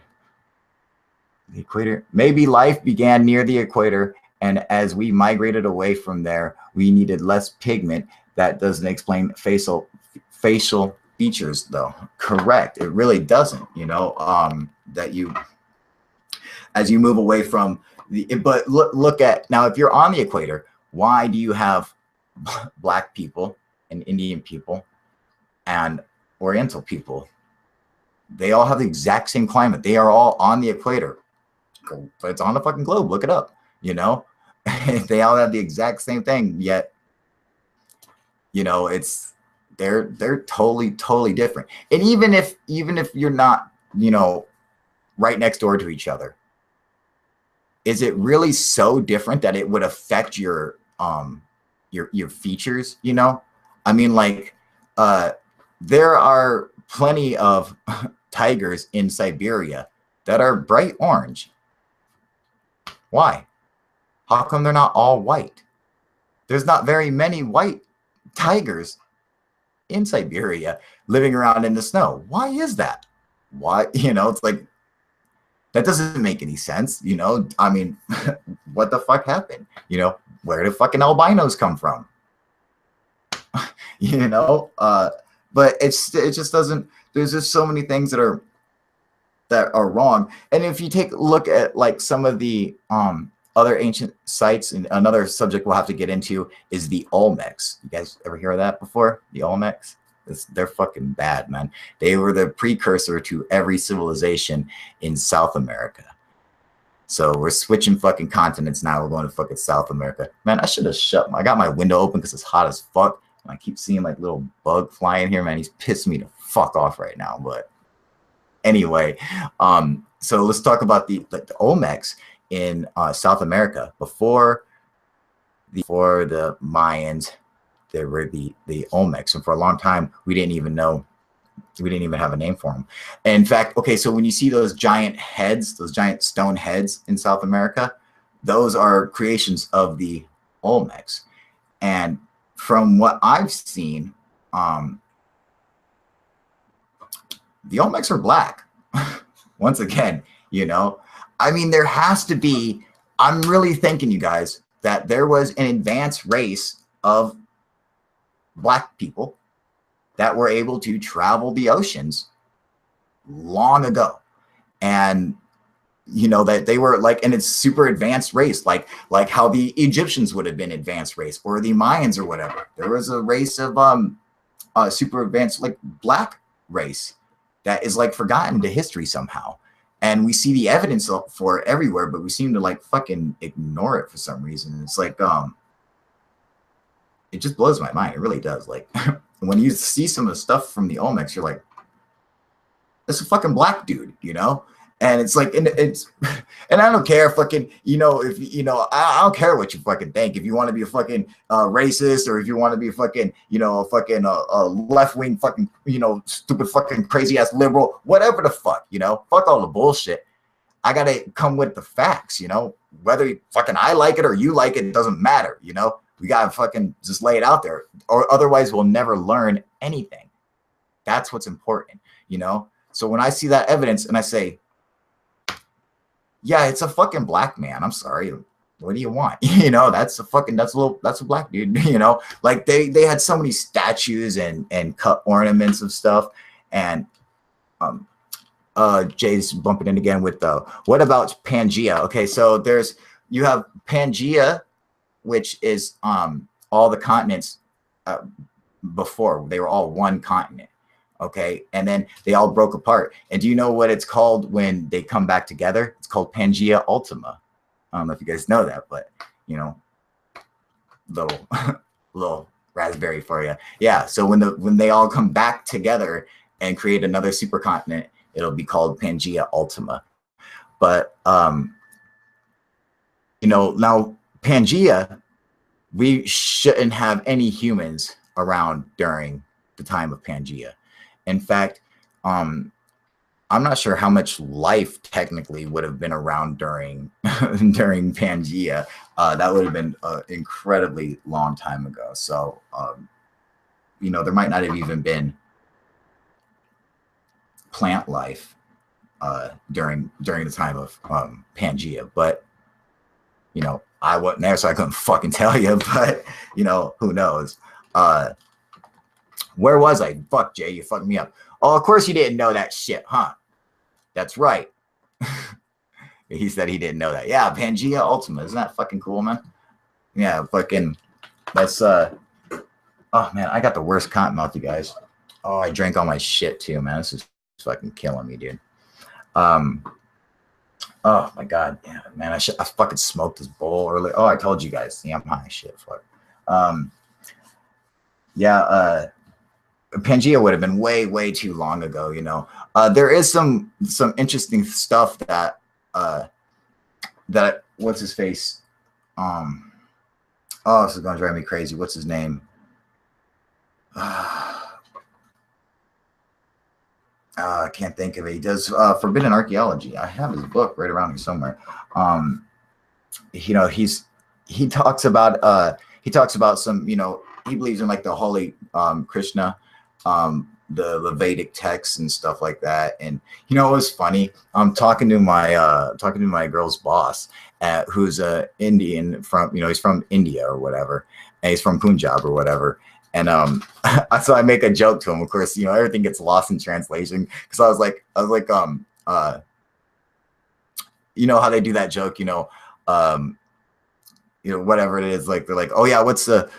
The equator. Maybe life began near the equator, and as we migrated away from there, we needed less pigment. That doesn't explain facial features, though. Correct. It really doesn't. That you, as you move away from the. But look at now. If you're on the equator, why do you have black people and Indian people and Oriental people? They all have the exact same climate. They are all on the equator. It's on the fucking globe. Look it up. They all have the exact same thing. Yet, it's they're totally different. And even if you're not, right next door to each other, is it really so different that it would affect your features? I mean, like, there are plenty of tigers in Siberia that are bright orange. Why? How come they're not all white? There's not very many white tigers in Siberia living around in the snow. Why is that? Why, it's like, that doesn't make any sense. I mean, what the fuck happened? Where did fucking albinos come from? But it just doesn't, there's just so many things that are wrong. And if you take a look at like some of the other ancient sites, and another subject we'll have to get into is the Olmecs. You guys ever hear of that before? The Olmecs? They're fucking bad, man. They were the precursor to every civilization in South America. So we're switching fucking continents now. We're going to fucking South America. Man, I should have I got my window open because it's hot as fuck. And I keep seeing like little bug flying here, man. He's pissing me to fuck off right now. But anyway, so let's talk about the Olmecs in South America. Before the Mayans, there were the Olmecs, and for a long time we didn't even have a name for them. And in fact, okay, so when you see those giant heads, those giant stone heads in South America, those are creations of the Olmecs. And from what I've seen, the Olmecs are black. Once again, I mean, there has to be, I'm really thinking, you guys, that there was an advanced race of black people that were able to travel the oceans long ago. And, that they were like, and it's super advanced race, like how the Egyptians would have been advanced race, or the Mayans or whatever. There was a race of super advanced, like black race that is like forgotten to history somehow. And we see the evidence for it everywhere, but we seem to like fucking ignore it for some reason. It's like, it just blows my mind. It really does. Like when you see some of the stuff from the Olmecs, you're like, that's a fucking black dude, And it's like, and I don't care fucking, if, I don't care what you fucking think. If you want to be a fucking racist, or if you want to be a fucking, a fucking left-wing fucking, stupid fucking crazy ass liberal, whatever the fuck, fuck all the bullshit. I got to come with the facts, whether fucking I like it or you like it, it doesn't matter, we got to fucking just lay it out there, or otherwise we'll never learn anything. That's what's important, So when I see that evidence and I say, yeah, it's a fucking black man. I'm sorry. What do you want? That's a black dude, like they had so many statues and cut ornaments of stuff. And Jay's bumping in again with what about Pangea? Okay, so you have Pangea, which is all the continents before. They were all one continent. Okay, and then they all broke apart. And do you know what it's called when they come back together? It's called Pangea Ultima. I don't know if you guys know that, but little raspberry for you. Yeah. So when they all come back together and create another supercontinent, it'll be called Pangea Ultima. But now Pangea, we shouldn't have any humans around during the time of Pangea. In fact, I'm not sure how much life technically would have been around during Pangea. That would have been an incredibly long time ago. So, there might not have even been plant life during the time of Pangea. But, I wasn't there, so I couldn't fucking tell you. But, who knows? Where was I? Fuck, Jay, you fucked me up. Oh, of course you didn't know that shit, huh? That's right. He said he didn't know that. Yeah, Pangea Ultima. Isn't that fucking cool, man? Yeah, fucking, that's, oh, man, I got the worst cotton mouth, you guys. Oh, I drank all my shit, too, man. This is fucking killing me, dude. Oh, my God. Yeah, man, I fucking smoked this bowl earlier. Oh, I told you guys. Yeah, I'm high shit. Fuck. Yeah, Pangea would have been way, way too long ago, There is some interesting stuff that what's his face? Oh, this is gonna drive me crazy. What's his name? I can't think of it. He does Forbidden Archaeology. I have his book right around here somewhere. He talks about he talks about some, he believes in like the holy Krishna, the Vedic texts and stuff like that. And it was funny. I'm talking to my girl's boss, who's a Indian from, he's from India or whatever, and he's from Punjab or whatever. And so I make a joke to him. Of course, everything gets lost in translation because I was like, how they do that joke, whatever it is, like they're like, oh yeah, what's the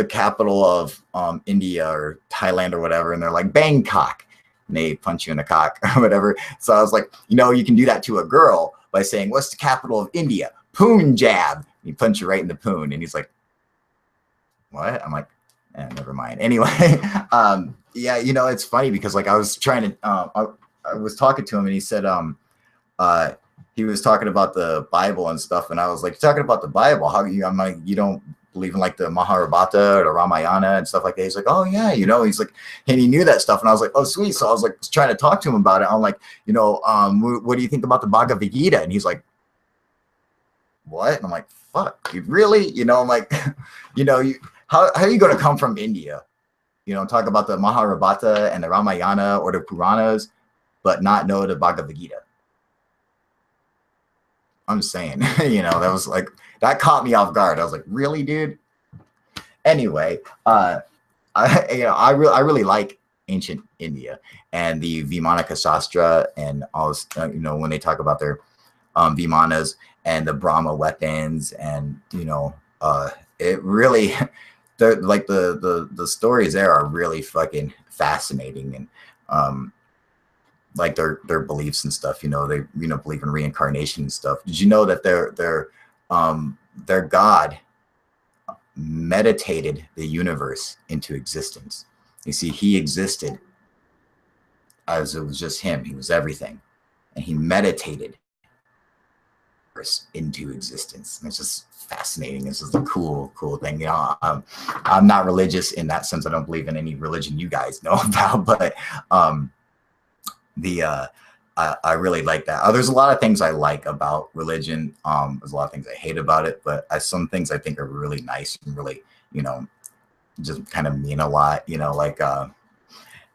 capital of India or Thailand or whatever, and they're like Bangkok, and they punch you in the cock or whatever. So I was like, you can do that to a girl by saying, what's the capital of India? Punjab. And you punch you right in the poon, and he's like, what? I'm like, never mind. Anyway, yeah, it's funny because like I was trying to, I was talking to him, and he said, he was talking about the Bible and stuff, and I was like, "You're talking about the Bible? How you?" I'm like, "You don't believe in like the Mahabharata or the Ramayana and stuff like that?" He's like, "Oh yeah, He's like, and he knew that stuff, and I was like, "Oh sweet." So I was like trying to talk to him about it. I'm like, what do you think about the Bhagavad Gita? And he's like, "What?" And I'm like, "Fuck, you really?" I'm like, how are you going to come from India, talk about the Mahabharata and the Ramayana or the Puranas, but not know the Bhagavad Gita? I'm saying, that was like, that caught me off guard. I was like, really, dude? Anyway, I really like ancient India and the Vimanaka Shastra and all this, when they talk about their Vimanas and the Brahma weapons, and, it really, like the stories there are really fucking fascinating. And, like their beliefs and stuff, they believe in reincarnation and stuff. Did you know that their God meditated the universe into existence? You see, he existed as it was just him. He was everything, and he meditated into existence. And it's just fascinating. This is a cool thing. I'm not religious in that sense. I don't believe in any religion you guys know about, but I really like that. There's a lot of things I like about religion. There's a lot of things I hate about it, but some things I think are really nice and really, just kind of mean a lot. Like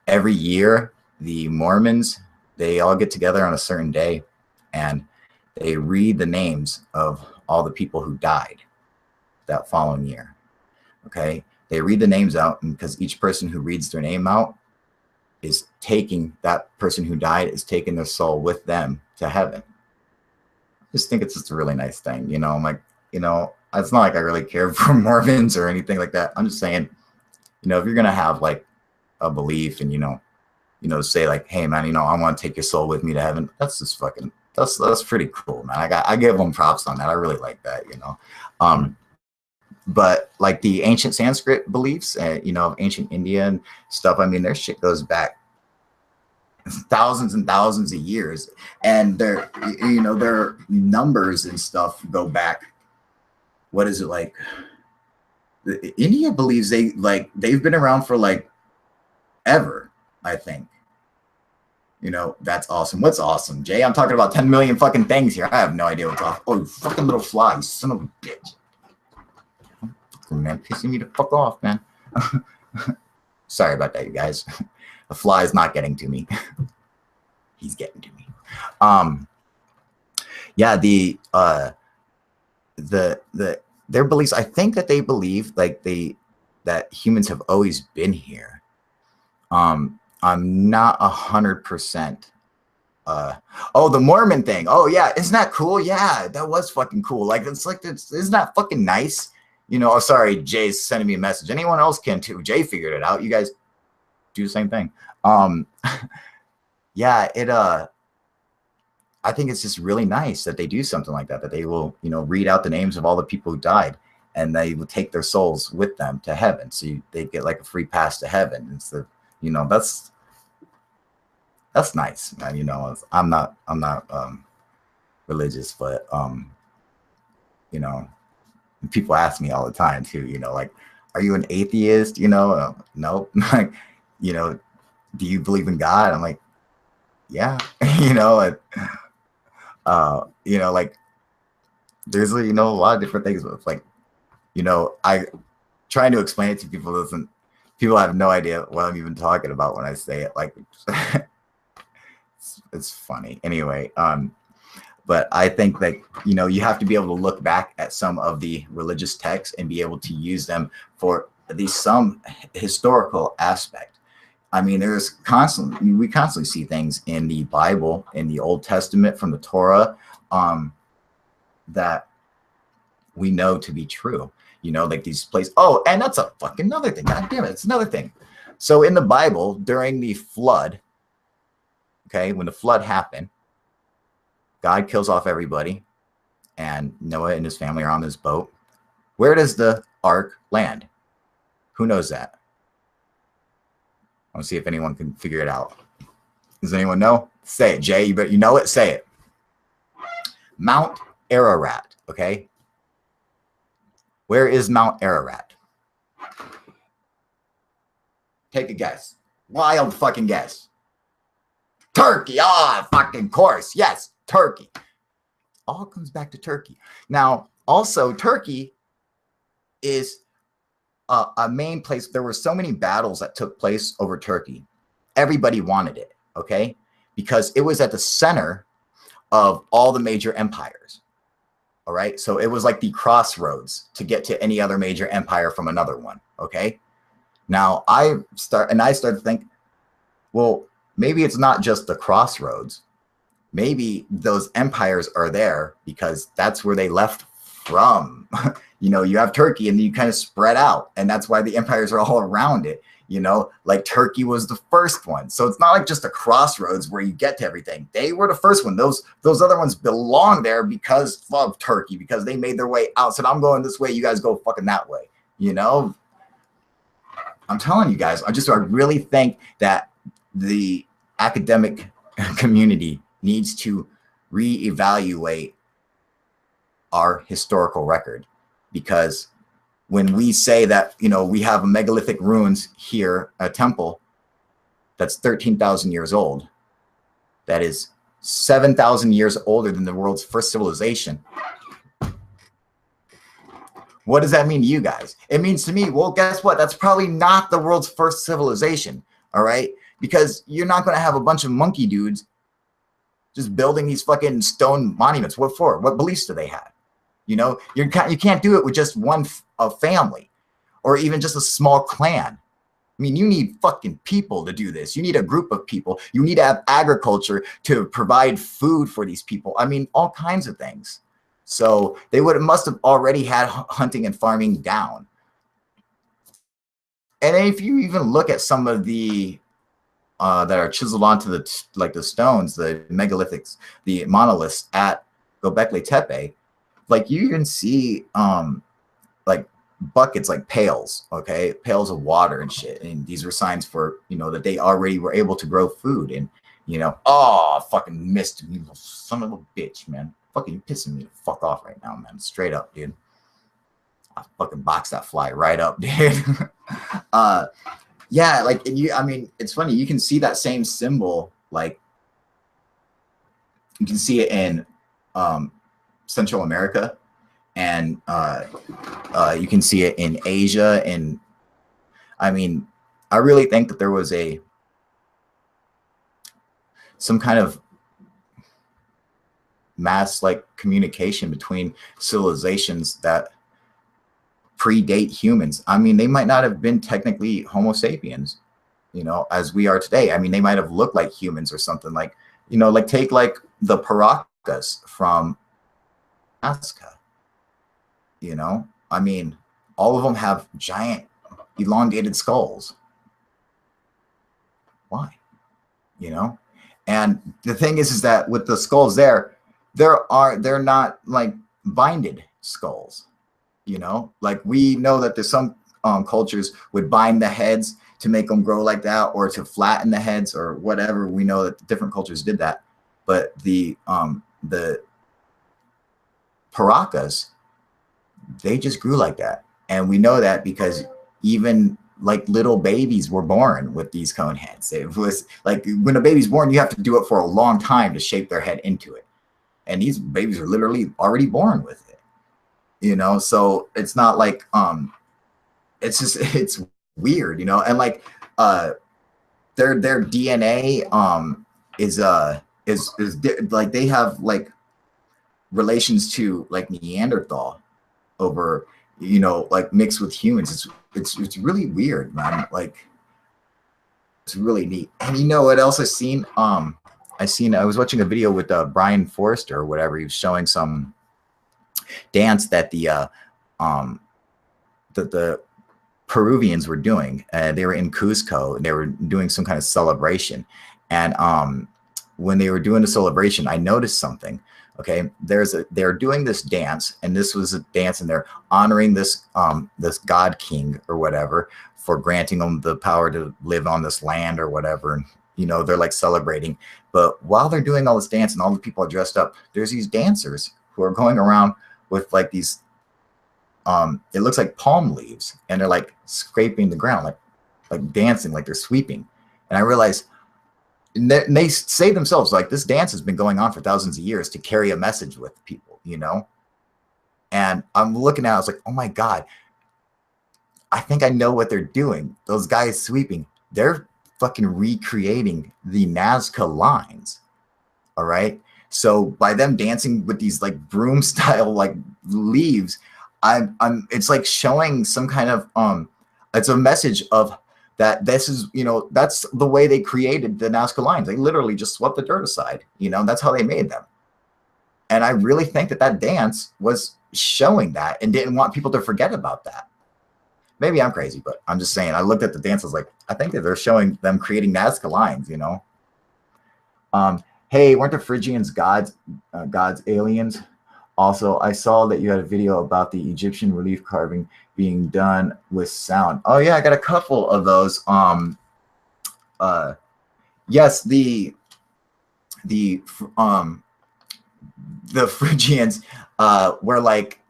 every year, the Mormons, they all get together on a certain day, and they read the names of all the people who died that following year. Okay, they read the names out, and because each person who reads their name out is taking that person who died is taking their soul with them to heaven. I just think it's just a really nice thing. I'm like, it's not like I really care for Mormons or anything like that. I'm just saying, if you're going to have like a belief and, say like, hey man, I want to take your soul with me to heaven. That's just fucking, that's pretty cool, man. I give them props on that. I really like that, but like the ancient Sanskrit beliefs, of ancient India and stuff, I mean, their shit goes back thousands and thousands of years, and their numbers and stuff go back. What is it like? India believes they've been around for like ever, I think. That's awesome. What's awesome, Jay? I'm talking about 10 million fucking things here. I have no idea what's off. Oh, you fucking little fly, you son of a bitch. Man, pissing me the fuck off, man. Sorry about that, you guys. The fly is not getting to me. He's getting to me. Yeah, their beliefs, I think that they believe like that humans have always been here. I'm not 100%. Oh, the Mormon thing. Oh yeah, isn't that cool? Yeah, that was fucking cool. Like isn't that fucking nice? Oh, sorry, Jay's sending me a message. Anyone else can too. Jay figured it out. You guys do the same thing. Yeah, I think it's just really nice that they do something like that they will, read out the names of all the people who died, and they will take their souls with them to heaven. So they get like a free pass to heaven. It's that's nice, man. I'm not religious, but people ask me all the time too, like, are you an atheist? Nope. Like, do you believe in God? I'm like, yeah. Like there's a lot of different things with like, I trying to explain it to people doesn't. People have no idea what I'm even talking about when I say it. Like, it's funny anyway. But I think that, you have to be able to look back at some of the religious texts and be able to use them for at least some historical aspect. I mean, we constantly see things in the Bible, in the Old Testament, from the Torah, that we know to be true, like these places. Oh, and that's a fucking another thing. God damn it. It's another thing. So in the Bible, during the flood, okay, when the flood happened, God kills off everybody, and Noah and his family are on this boat. Where does the ark land? Who knows that? I want to see if anyone can figure it out. Does anyone know? Say it, Jay. You know it. Say it. Mount Ararat. Okay. Where is Mount Ararat? Take a guess. Wild fucking guess. Turkey. Fucking course. Yes. Turkey. All comes back to Turkey. Now, also, Turkey is a main place. There were so many battles that took place over Turkey. Everybody wanted it, okay? Because it was at the center of all the major empires, all right? So it was like the crossroads to get to any other major empire from another one, okay? Now, I started to think, well, maybe it's not just the crossroads. Maybe those empires are there because that's where they left from. You have Turkey and then you kind of spread out, and that's why the empires are all around it. Like Turkey was the first one. So it's not like just a crossroads where you get to everything. They were the first one. Those other ones belong there because of Turkey, because they made their way out. Said, I'm going this way, you guys go fucking that way. I'm telling you guys, I really think that the academic community needs to reevaluate our historical record, because when we say that, we have a megalithic ruins here, a temple that's 13,000 years old, that is 7,000 years older than the world's first civilization. What does that mean to you guys? It means to me, well, guess what? That's probably not the world's first civilization, all right? Because you're not going to have a bunch of monkey dudes just building these fucking stone monuments. What for? What beliefs do they have? You can't do it with just one family or even just a small clan. I mean, you need fucking people to do this. You need a group of people. You need to have agriculture to provide food for these people. I mean, all kinds of things. So they must have already had hunting and farming down. And if you even look at some of the that are chiseled onto the stones, the megalithics, the monoliths at Göbekli Tepe, like you can see like buckets, like pails, okay, pails of water and shit. And these were signs for, that they already were able to grow food. And, fucking missed me, little son of a bitch, man. Fucking, you pissing me the fuck off right now, man. Straight up, dude. I fucking box that fly right up, dude. Yeah, like, it's funny. You can see that same symbol, like, you can see it in Central America, and you can see it in Asia. And I really think that there was some kind of mass communication between civilizations that predate humans. They might not have been technically Homo sapiens, as we are today. They might have looked like humans or something, take the Paracas from Alaska. All of them have giant elongated skulls. Why? And the thing is that with the skulls they're not binded skulls. We know that there's some cultures would bind the heads to make them grow like that, or to flatten the heads or whatever. We know that different cultures did that, but the Paracas, they just grew like that. And we know that because even little babies were born with these cone heads. It was when a baby's born, you have to do it for a long time to shape their head into it. And these babies are literally already born with it. you know. So it's not like it's just it's weird, you know. And like their DNA like they have like relations to like Neanderthal over, you know, like mixed with humans. It's really weird, man. Like it's really neat. And you know what else I seen? I was watching a video with Brian Forrester or whatever. He was showing some dance that the Peruvians were doing. They were in Cusco and they were doing some kind of celebration. And when they were doing the celebration, I noticed something. Okay, they're doing this dance, and this was a dance, and they're honoring this this god king or whatever for granting them the power to live on this land or whatever. And you know, they're like celebrating. But while they're doing all this dance and all the people are dressed up, there's these dancers who are going around with like these it looks like palm leaves, and they're like scraping the ground, like dancing, like they're sweeping. And I realized, and they say themselves, like, this dance has been going on for thousands of years to carry a message with people, you know. And I'm looking at it, I was like, oh my god, I think I know what they're doing. Those guys sweeping, they're fucking recreating the Nazca lines. All right, so by them dancing with these like broom style like leaves, it's like showing some kind of it's a message of that this is, you know, that's the way they created the Nazca lines. They literally just swept the dirt aside, you know. That's how they made them. And I really think that that dance was showing that and didn't want people to forget about that. Maybe I'm crazy, but I'm just saying, I looked at the dance, I was like, I think that they're showing them creating Nazca lines, you know. Hey, weren't the Phrygians gods aliens? Also, I saw that you had a video about the Egyptian relief carving being done with sound. Oh yeah, I got a couple of those. Yes, the Phrygians were like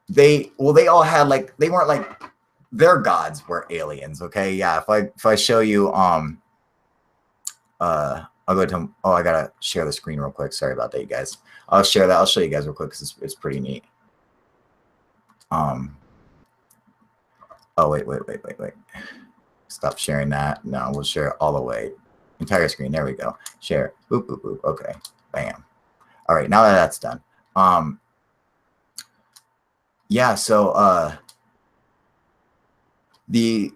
they all had like, they weren't like, their gods were aliens. Okay, yeah. If I show you I'll go to, oh, I gotta share the screen real quick. Sorry about that, you guys. I'll share that. I'll show you guys real quick because it's pretty neat. Oh, wait. Stop sharing that. No, we'll share it all the way. Entire screen. There we go. Share. Boop, boop, boop. Okay. Bam. All right. Now that that's done. Yeah. So the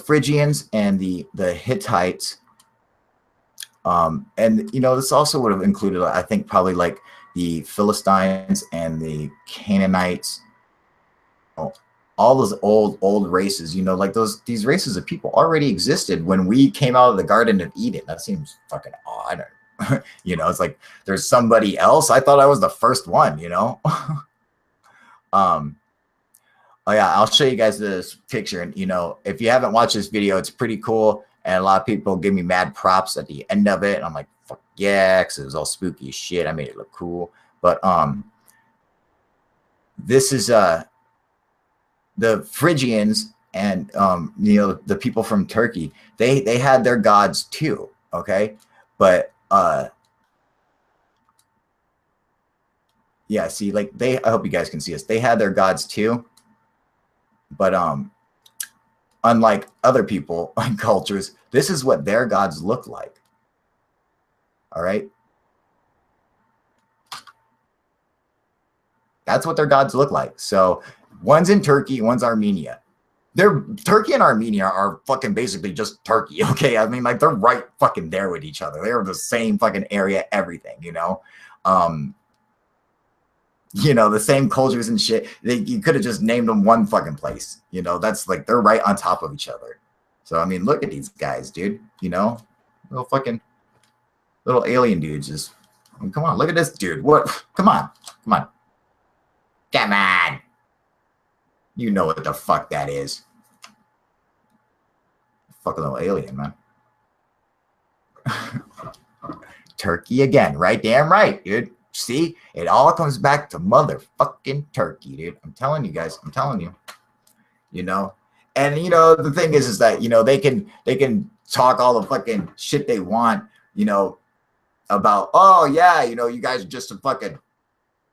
Phrygians and the Hittites, and you know, this also would have included, I think, probably like the Philistines and the Canaanites, all those old races, you know, like these races of people already existed when we came out of the Garden of Eden. That seems fucking odd. You know, it's like there's somebody else. I thought I was the first one, you know. Oh yeah, I'll show you guys this picture, and you know, if you haven't watched this video, it's pretty cool. And a lot of people give me mad props at the end of it. And I'm like, fuck yeah, because it was all spooky as shit. I made it look cool. But this is the Phrygians and you know, the people from Turkey. They had their gods too, okay? But yeah, see, like I hope you guys can see this. They had their gods too. But unlike other people and cultures, this is what their gods look like. All right. That's what their gods look like. So one's in Turkey, one's Armenia. Turkey and Armenia are fucking basically just Turkey. Okay. I mean, like, they're right fucking there with each other. They're the same fucking area, everything, you know? You know, the same cultures and shit. You could have just named them one fucking place. You know, that's like, they're right on top of each other. So, I mean, look at these guys, dude. You know, little alien dudes. Just, I mean, come on, look at this dude. What? Come on. You know what the fuck that is. Fucking little alien, man. Turkey again, right? Damn right, dude. See, it all comes back to motherfucking Turkey, dude. I'm telling you guys. I'm telling you. You know, and you know, the thing is that, you know, they can talk all the fucking shit they want, you know, about, oh yeah, you know, you guys are just a fucking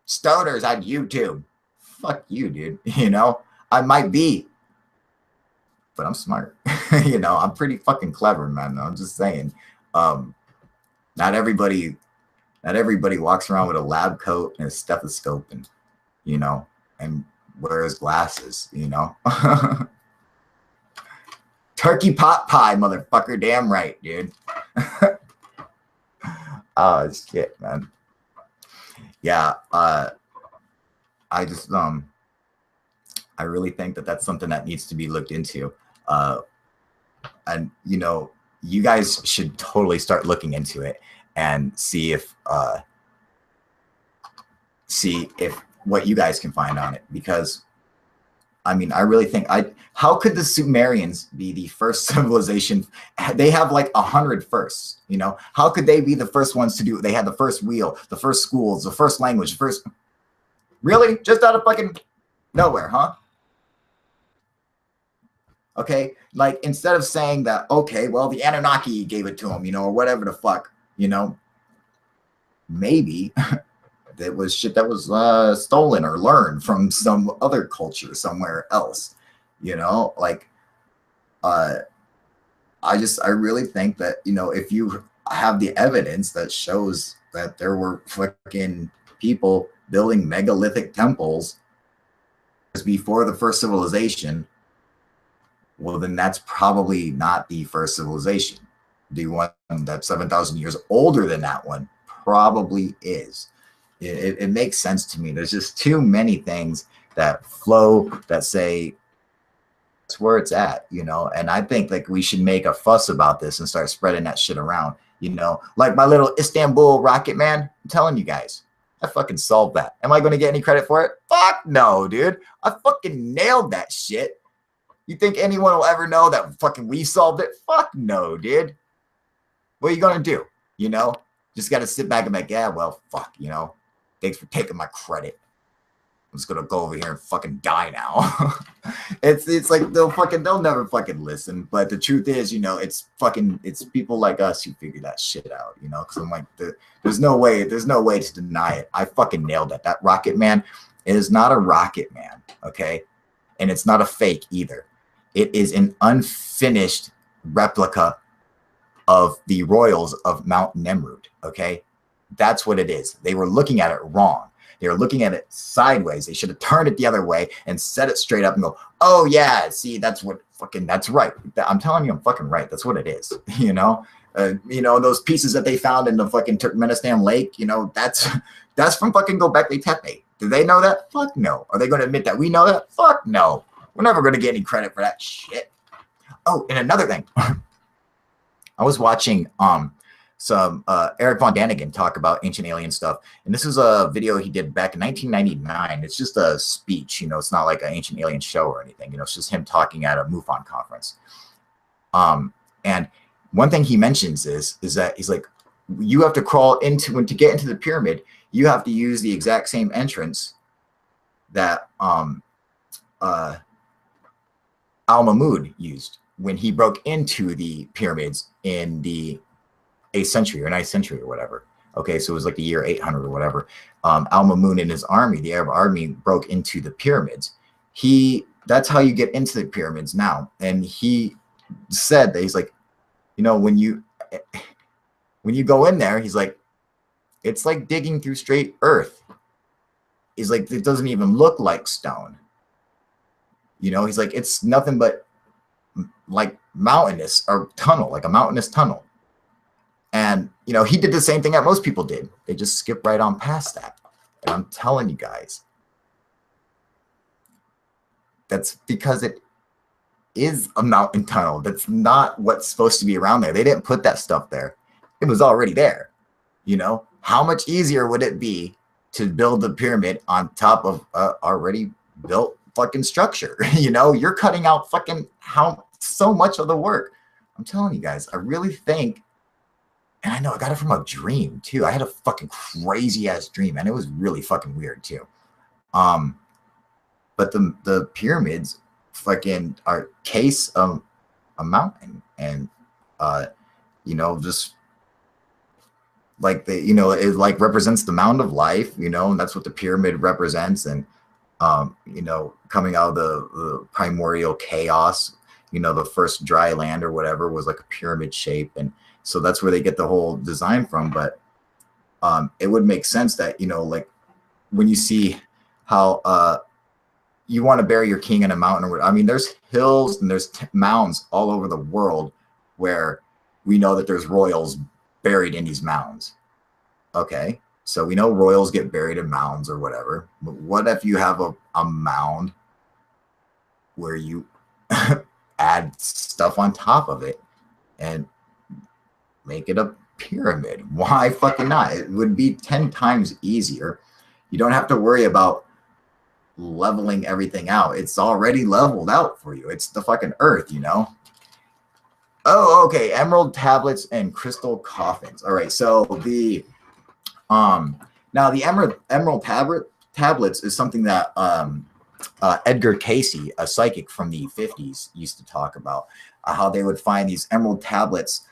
stoners on YouTube. Fuck you, dude. You know, I might be, but I'm smart. You know, I'm pretty fucking clever, man. I'm just saying. Not everybody walks around with a lab coat and a stethoscope and, you know, and wears glasses, you know. Turkey pot pie, motherfucker. Damn right, dude. Oh shit, man. Yeah, I just I really think that that's something that needs to be looked into. And you know, you guys should totally start looking into it and see if what you guys can find on it, because I mean, I really think how could the Sumerians be the first civilization? They have like 100 firsts, you know? How could they be the first ones to do it? They had the first wheel, the first schools, the first language, first, really? Just out of fucking nowhere, huh? Okay, like instead of saying that, okay, well, the Anunnaki gave it to them, you know, or whatever the fuck, you know, maybe that was shit that was stolen or learned from some other culture somewhere else, you know, like I really think that, you know, if you have the evidence that shows that there were fucking people building megalithic temples before the first civilization, well, then that's probably not the first civilization. The one that's 7,000 years older than that one probably is. It makes sense to me. There's just too many things that flow that say that's where it's at, you know. And I think like we should make a fuss about this and start spreading that shit around, you know. Like my little Istanbul rocket, man. I'm telling you guys, I fucking solved that. Am I going to get any credit for it? Fuck no, dude. I fucking nailed that shit. You think anyone will ever know that fucking we solved it? Fuck no, dude. What are you going to do? You know, just got to sit back and be like, yeah, well, fuck, you know. Thanks for taking my credit. I'm just going to go over here and fucking die now. it's like they'll never fucking listen. But the truth is, you know, it's people like us who figure that shit out, you know, because I'm like, there's no way to deny it. I fucking nailed it. That rocket man is not a rocket man, okay? And it's not a fake either. It is an unfinished replica of the royals of Mount Nemrut, okay? That's what it is. They were looking at it wrong. They were looking at it sideways. They should have turned it the other way and set it straight up and go, oh, yeah, see, that's right. I'm telling you, I'm fucking right. That's what it is, you know? Those pieces that they found in the fucking Turkmenistan lake, you know, that's from fucking Göbekli Tepe. Do they know that? Fuck no. Are they going to admit that we know that? Fuck no. We're never going to get any credit for that shit. Oh, and another thing. I was watching some Eric Von Daniken talk about ancient alien stuff. And this is a video he did back in 1999. It's just a speech, you know, it's not like an ancient alien show or anything. You know, it's just him talking at a MUFON conference. And one thing he mentions is that he's like, you have to crawl to get into the pyramid, you have to use the exact same entrance that Al-Mahmud used when he broke into the pyramids in the 8th century or 9th century or whatever. Okay, so it was like the year 800 or whatever. Al-Mahmud and his army, the Arab army, broke into the pyramids. That's how you get into the pyramids now. And he said that he's like, you know, when you go in there, he's like, it's like digging through straight earth. He's like, it doesn't even look like stone. You know, he's like, it's nothing but like mountainous or tunnel, like a mountainous tunnel. And, you know, he did the same thing that most people did. They just skip right on past that. And I'm telling you guys, that's because it is a mountain tunnel. That's not what's supposed to be around there. They didn't put that stuff there. It was already there. You know, how much easier would it be to build the pyramid on top of already built fucking structure? You know, you're cutting out fucking so much of the work. I'm telling you guys, I really think, and I know I got it from a dream too. I had a fucking crazy ass dream, and it was really fucking weird too. But the pyramids fucking are case of a mountain, and you know, just like the, it like represents the mound of life, and that's what the pyramid represents. And coming out of the primordial chaos, the first dry land or whatever was like a pyramid shape, and so that's where they get the whole design from. But it would make sense that, like when you see how you want to bury your king in a mountain, or I mean, there's hills and there's mounds all over the world where we know that there's royals buried in these mounds. Okay, so we know royals get buried in mounds or whatever. But what if you have a mound where you add stuff on top of it and make it a pyramid? Why fucking not? It would be 10 times easier. You don't have to worry about leveling everything out. It's already leveled out for you. It's the fucking earth, Oh, okay. Emerald tablets and crystal coffins. All right. So the now the emerald tablets is something that Edgar Cayce, a psychic from the 50s, used to talk about, how they would find these emerald tablets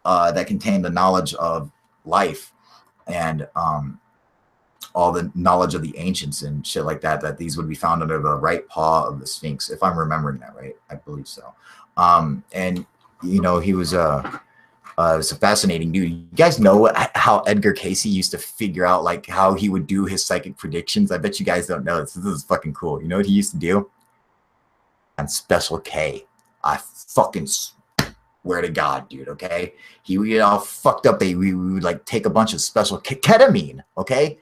that contain the knowledge of life and all the knowledge of the ancients and shit like that, that these would be found under the right paw of the Sphinx, if I'm remembering that right. I believe so. And he was a fascinating dude. You guys know how Edgar Cayce used to figure out like how he would do his psychic predictions? I bet you guys don't know this. This is fucking cool. You know what he used to do? On Special K. I fucking swear to God, dude, okay? He would get all fucked up. We would like take a bunch of Special K, ketamine, okay?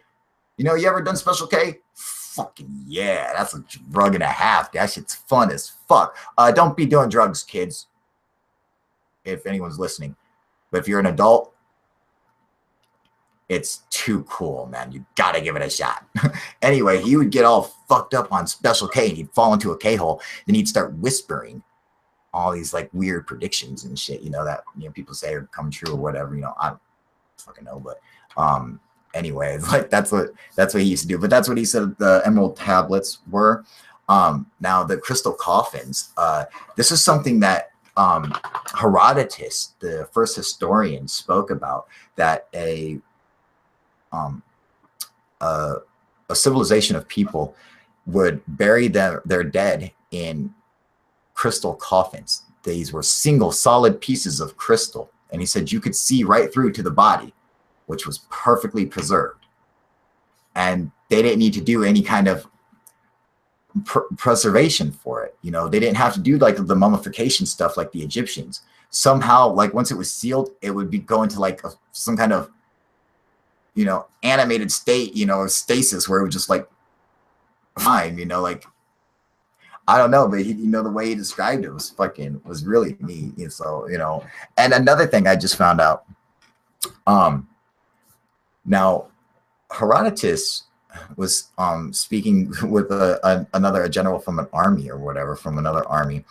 You ever done Special K? Fucking yeah, that's a drug and a half. That shit's fun as fuck. Don't be doing drugs, kids, if anyone's listening. But if you're an adult, it's too cool, man. You gotta give it a shot. Anyway, he would get all fucked up on Special K and he'd fall into a K-hole. Then he'd start whispering all these like weird predictions and shit, that people say are come true or whatever. I don't fucking know, but anyway, it's like that's what he used to do. But that's what he said the emerald tablets were. Now the crystal coffins. This is something that Herodotus, the first historian, spoke about, that a civilization of people would bury their dead in crystal coffins. These were single solid pieces of crystal, and he said you could see right through to the body, which was perfectly preserved, and they didn't need to do any kind of preservation for it. They didn't have to do like the mummification stuff like the Egyptians. Somehow, like once it was sealed, it would be going to like some kind of animated state, stasis, where it would just like fine, like I don't know, but the way he described it was really neat. So and another thing I just found out, now Herodotus was speaking with a general from an army or whatever, from another army,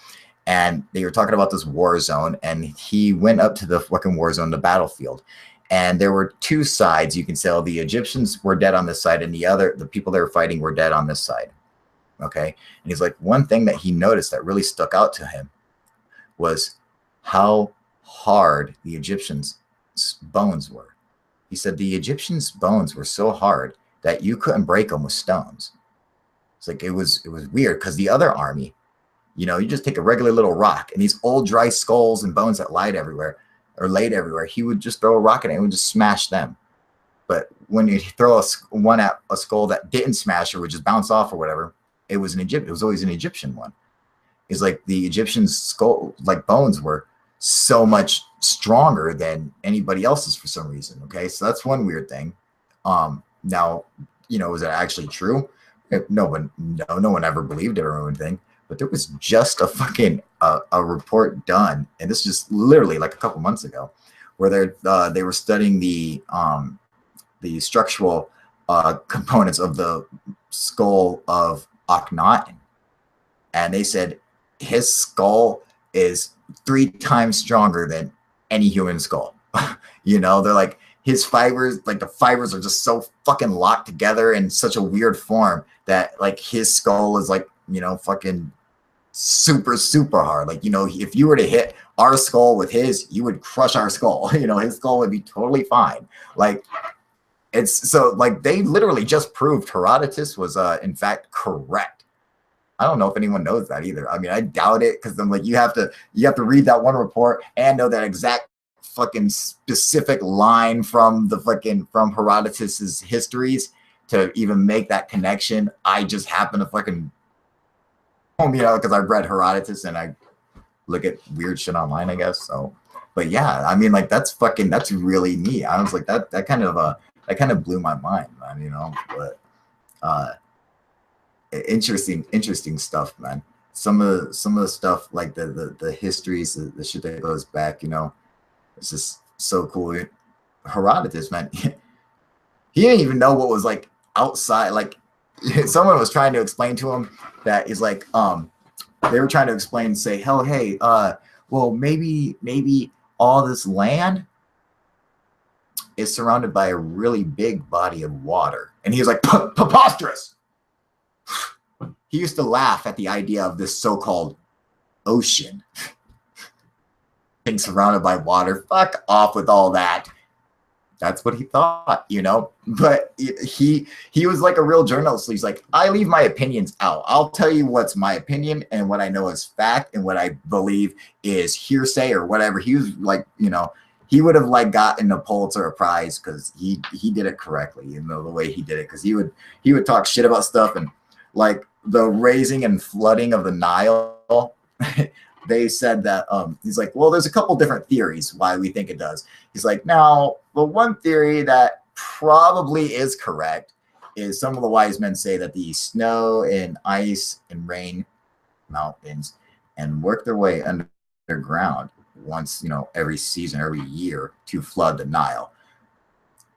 and they were talking about this war zone, and he went up to the fucking war zone, the battlefield, and there were two sides. You can say, oh, the Egyptians were dead on this side, and the people they were fighting were dead on this side. Okay, and he's like, one thing that he noticed that really stuck out to him was how hard the Egyptians' bones were. He said the Egyptians' bones were so hard that you couldn't break them with stones. It's like it was weird, because the other army, you just take a regular little rock, and these old dry skulls and bones that laid everywhere, he would just throw a rock at it and would just smash them. But when you throw one at a skull that didn't smash or would just bounce off or whatever, it was always an Egyptian one. It's like the Egyptian skull, like bones, were so much stronger than anybody else's for some reason. Okay, so that's one weird thing. Now, is it actually true? No one ever believed it or anything. But there was just a fucking a report done, and this is just literally like a couple months ago, where they were studying the structural components of the skull of Akhenaten, and they said his skull is 3 times stronger than any human skull. They're like, his fibers, like the fibers are just so fucking locked together in such a weird form that like his skull is like, fucking super, super hard. Like, if you were to hit our skull with his, you would crush our skull. You know, his skull would be totally fine. Like, it's so like they literally just proved Herodotus was in fact correct. I don't know if anyone knows that either. I mean, I doubt it, because I'm like, you have to read that one report and know that exact fucking specific line from Herodotus's histories to even make that connection. I just happen to fucking, you know, because I've read Herodotus and I look at weird shit online, I guess. So, but yeah, I mean, like, that's really neat. I was like, that kind of blew my mind, man, you know. But interesting stuff, man. Some of the stuff, like the histories, the shit that goes back, you know, it's just so cool. Herodotus, man, he didn't even know what was like outside. Like, someone was trying to explain to him that is like, they were trying to explain, say, hell, hey, well, maybe all this land is surrounded by a really big body of water. And he was like, preposterous. He used to laugh at the idea of this so-called ocean being surrounded by water. Fuck off with all that. That's what he thought, you know. But he was like a real journalist. He's like, I leave my opinions out. I'll tell you what's my opinion and what I know is fact and what I believe is hearsay or whatever. He was like, you know, he would have like gotten a Pulitzer Prize because he did it correctly, you know, the way he did it. Because he would talk shit about stuff, and like the raising and flooding of the Nile. They said that he's like, well, there's a couple different theories why we think it does. He's like, now, the one theory that probably is correct is some of the wise men say that the snow and ice and rain mountains and work their way underground once, you know, every season, every year to flood the Nile.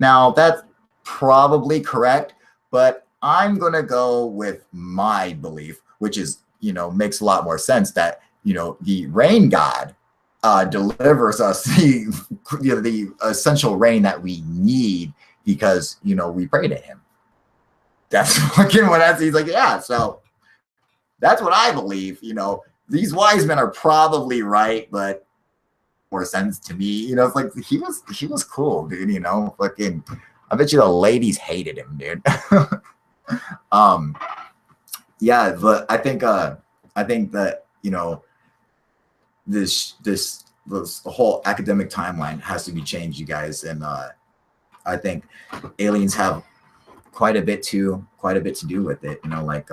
Now, that's probably correct, but I'm going to go with my belief, which is, you know, makes a lot more sense, that, you know, the rain god delivers us the essential rain that we need because, you know, we pray to him. That's fucking what that's, he's like, yeah, so that's what I believe. You know, these wise men are probably right, but more sense to me. You know, it's like he was cool, dude, you know, fucking, I bet you the ladies hated him, dude. Yeah, but I think that, you know, this whole academic timeline has to be changed, you guys, and I think aliens have quite a bit to do with it, you know, like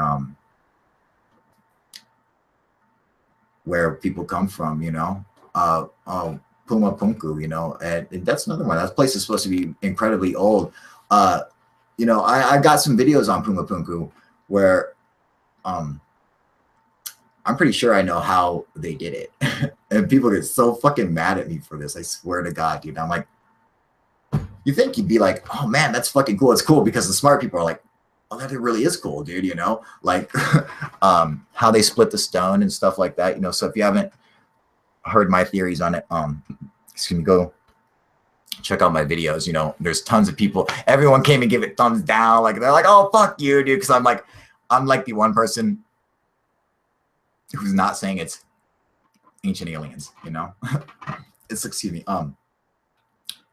where people come from, you know. Puma Punku, you know, and that's another one. That place is supposed to be incredibly old. You know, I got some videos on Puma Punku where I'm pretty sure I know how they did it. And people get so fucking mad at me for this. I swear to God, dude. I'm like, you think you'd be like, oh man, that's fucking cool. It's cool, because the smart people are like, oh, that really is cool, dude. You know, like how they split the stone and stuff like that. You know, so if you haven't heard my theories on it, excuse me, go check out my videos. You know, there's tons of people. Everyone came and gave it thumbs down. Like, they're like, oh, fuck you, dude. Because I'm like the one person who's not saying it's ancient aliens, you know. It's, excuse me,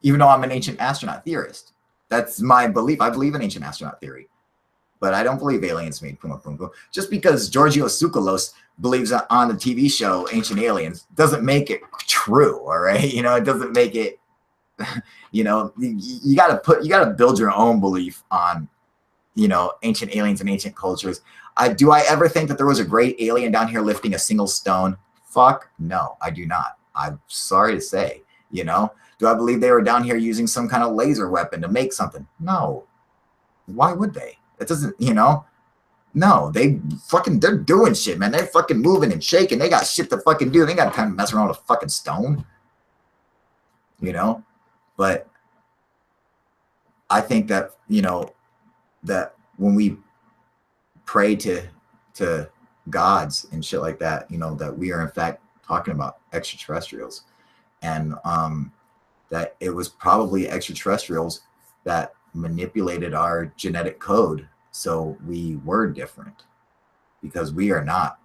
even though I'm an ancient astronaut theorist, that's my belief. I believe in ancient astronaut theory, but I don't believe aliens made Puma Punku. Just because Giorgio Tsoukalos believes on the TV show Ancient Aliens doesn't make it true. All right, you know, it doesn't make it. You know, you gotta build your own belief on, you know, ancient aliens and ancient cultures. Do I ever think that there was a great alien down here lifting a single stone? Fuck no, I do not. I'm sorry to say, you know. Do I believe they were down here using some kind of laser weapon to make something? No. Why would they? It doesn't, you know. No, they're doing shit, man. They're fucking moving and shaking. They got shit to fucking do. They got time to mess around with a fucking stone, you know. But I think that, you know, that when we pray to gods and shit like that, you know, that we are in fact talking about extraterrestrials, and that it was probably extraterrestrials that manipulated our genetic code so we were different, because we are not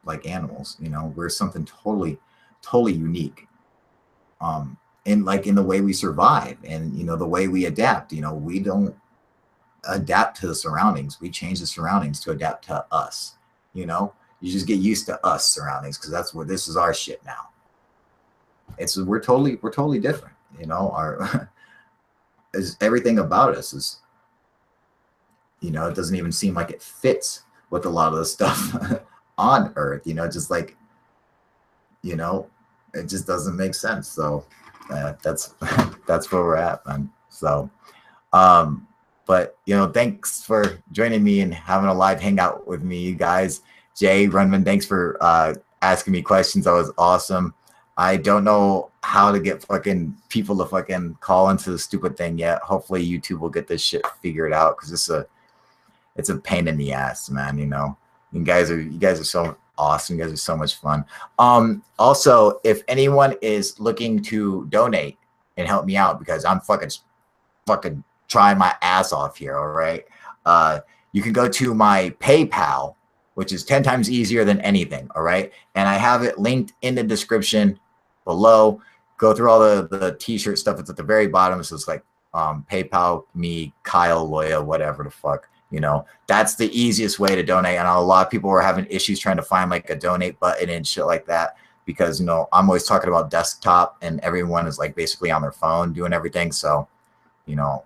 like animals, you know. We're something totally totally unique. In the way we survive and, you know, the way we adapt. You know, we don't adapt to the surroundings. We change the surroundings to adapt to us. You know, you just get used to us surroundings because that's where this is our shit now. We're totally different. You know, our is everything about us is, you know, it doesn't even seem like it fits with a lot of the stuff on Earth. You know, just like, you know, it just doesn't make sense. So that's that's where we're at, man. So but you know, thanks for joining me and having a live hangout with me, you guys. Jay Runman, thanks for asking me questions. That was awesome. I don't know how to get fucking people to fucking call into the stupid thing yet. Hopefully YouTube will get this shit figured out because it's a pain in the ass, man. You know, you guys are so awesome. You guys are so much fun. Also, if anyone is looking to donate and help me out because I'm fucking trying my ass off here, all right? You can go to my PayPal, which is 10 times easier than anything, all right? And I have it linked in the description below. Go through all the t-shirt stuff. It's at the very bottom. So it's like PayPal, me, Kyle, Loya, whatever the fuck. You know, that's the easiest way to donate. And a lot of people were having issues trying to find like a donate button and shit like that because, you know, I'm always talking about desktop and everyone is like basically on their phone doing everything. So, you know,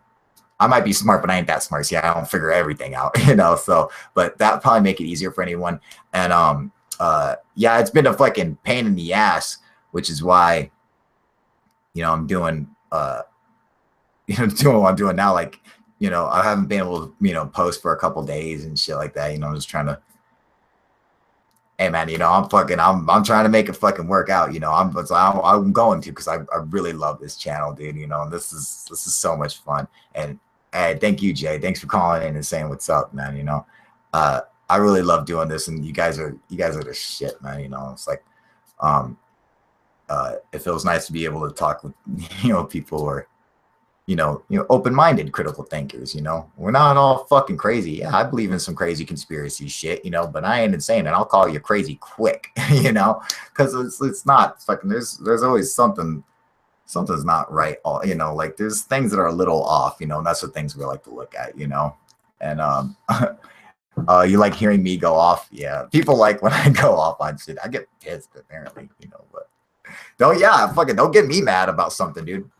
I might be smart, but I ain't that smart. See, I don't figure everything out, you know, so, but that would probably make it easier for anyone. And yeah, it's been a fucking pain in the ass, which is why, you know, I'm doing, you know, doing what I'm doing now. Like, you know, I haven't been able to, you know, post for a couple days and shit like that. You know, I'm just trying to, hey man, you know, I'm trying to make it fucking work out. You know, I'm going to, because I really love this channel, dude. You know, and this is so much fun. And hey, thank you, Jay. Thanks for calling in and saying what's up, man. You know, I really love doing this, and you guys are the shit, man. You know, it's like, it feels nice to be able to talk with, you know, people who are, you know, open-minded critical thinkers. You know, we're not all fucking crazy. Yeah, I believe in some crazy conspiracy shit, you know, but I ain't insane, and I'll call you crazy quick, you know, because it's not fucking, there's always something's not right. All, you know, like there's things that are a little off, you know, and that's the things we like to look at, you know. And you like hearing me go off? Yeah, people like when I go off on shit. I get pissed apparently, you know, but don't get me mad about something, dude.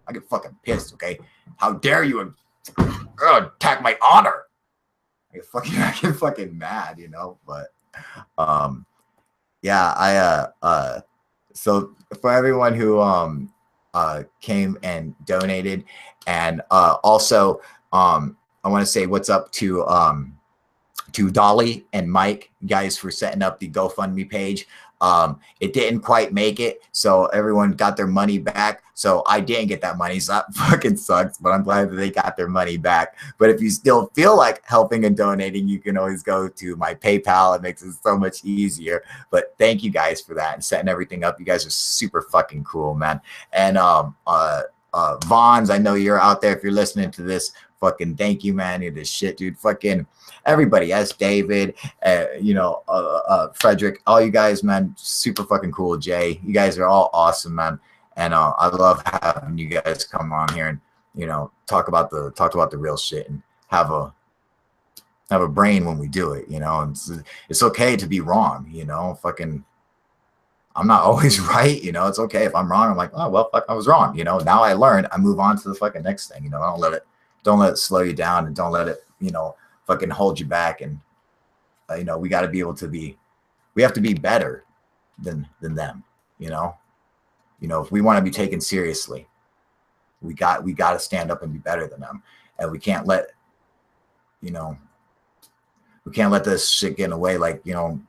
I get fucking pissed, okay? How dare you attack my honor? I get fucking mad, you know. But yeah, so for everyone who came and donated, and also I want to say what's up to Dolly and Mike, guys, for setting up the GoFundMe page. It didn't quite make it, so everyone got their money back. So I didn't get that money, so that fucking sucks, but I'm glad that they got their money back. But if you still feel like helping and donating, you can always go to my PayPal. It makes it so much easier. But thank you guys for that and setting everything up. You guys are super fucking cool, man. And Vons, I know you're out there. If you're listening to this, fucking thank you, man. You're the shit, dude. Fucking everybody, S. David, you know, Frederick, all you guys, man, super fucking cool. Jay, you guys are all awesome, man. And I love having you guys come on here and, you know, talk about the real shit and have a brain when we do it, you know. And it's okay to be wrong, you know. Fucking, I'm not always right, you know. It's okay if I'm wrong. I'm like, oh well, fuck, I was wrong, you know. Now I learned. I move on to the fucking next thing, you know. Don't let it slow you down, and don't let it, you know, fucking hold you back. And you know, we got to be able to we have to be better than them, you know. You know, if we want to be taken seriously, we got to stand up and be better than them. And we can't let, you know, this shit get in the way. Like, you know,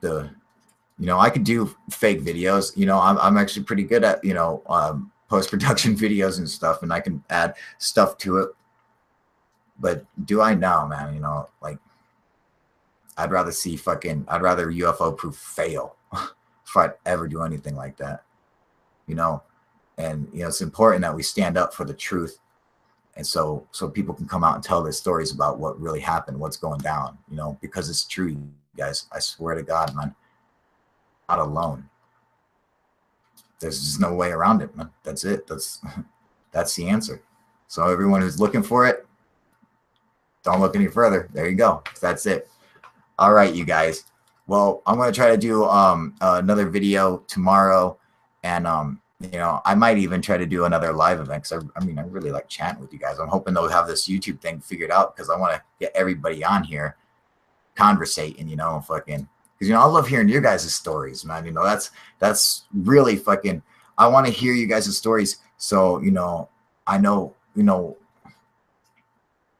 I could do fake videos, you know. I'm actually pretty good at, you know, post-production videos and stuff, and I can add stuff to it. But do I know, man? You know, like, I'd rather UFO proof fail if I'd ever do anything like that, you know. And, you know, it's important that we stand up for the truth. And so people can come out and tell their stories about what really happened, what's going down, you know, because it's true, you guys. I swear to God, man, not alone. There's just no way around it, man. That's it. That's the answer. So everyone who's looking for it, don't look any further. There you go. That's it. All right, you guys. Well, I'm gonna try to do another video tomorrow, and you know, I might even try to do another live event because I mean, I really like chatting with you guys. I'm hoping they'll have this YouTube thing figured out because I want to get everybody on here conversating, you know, fucking, because you know, I love hearing your guys' stories, man. You know, that's really fucking, I want to hear you guys' stories. So, you know, I know, you know,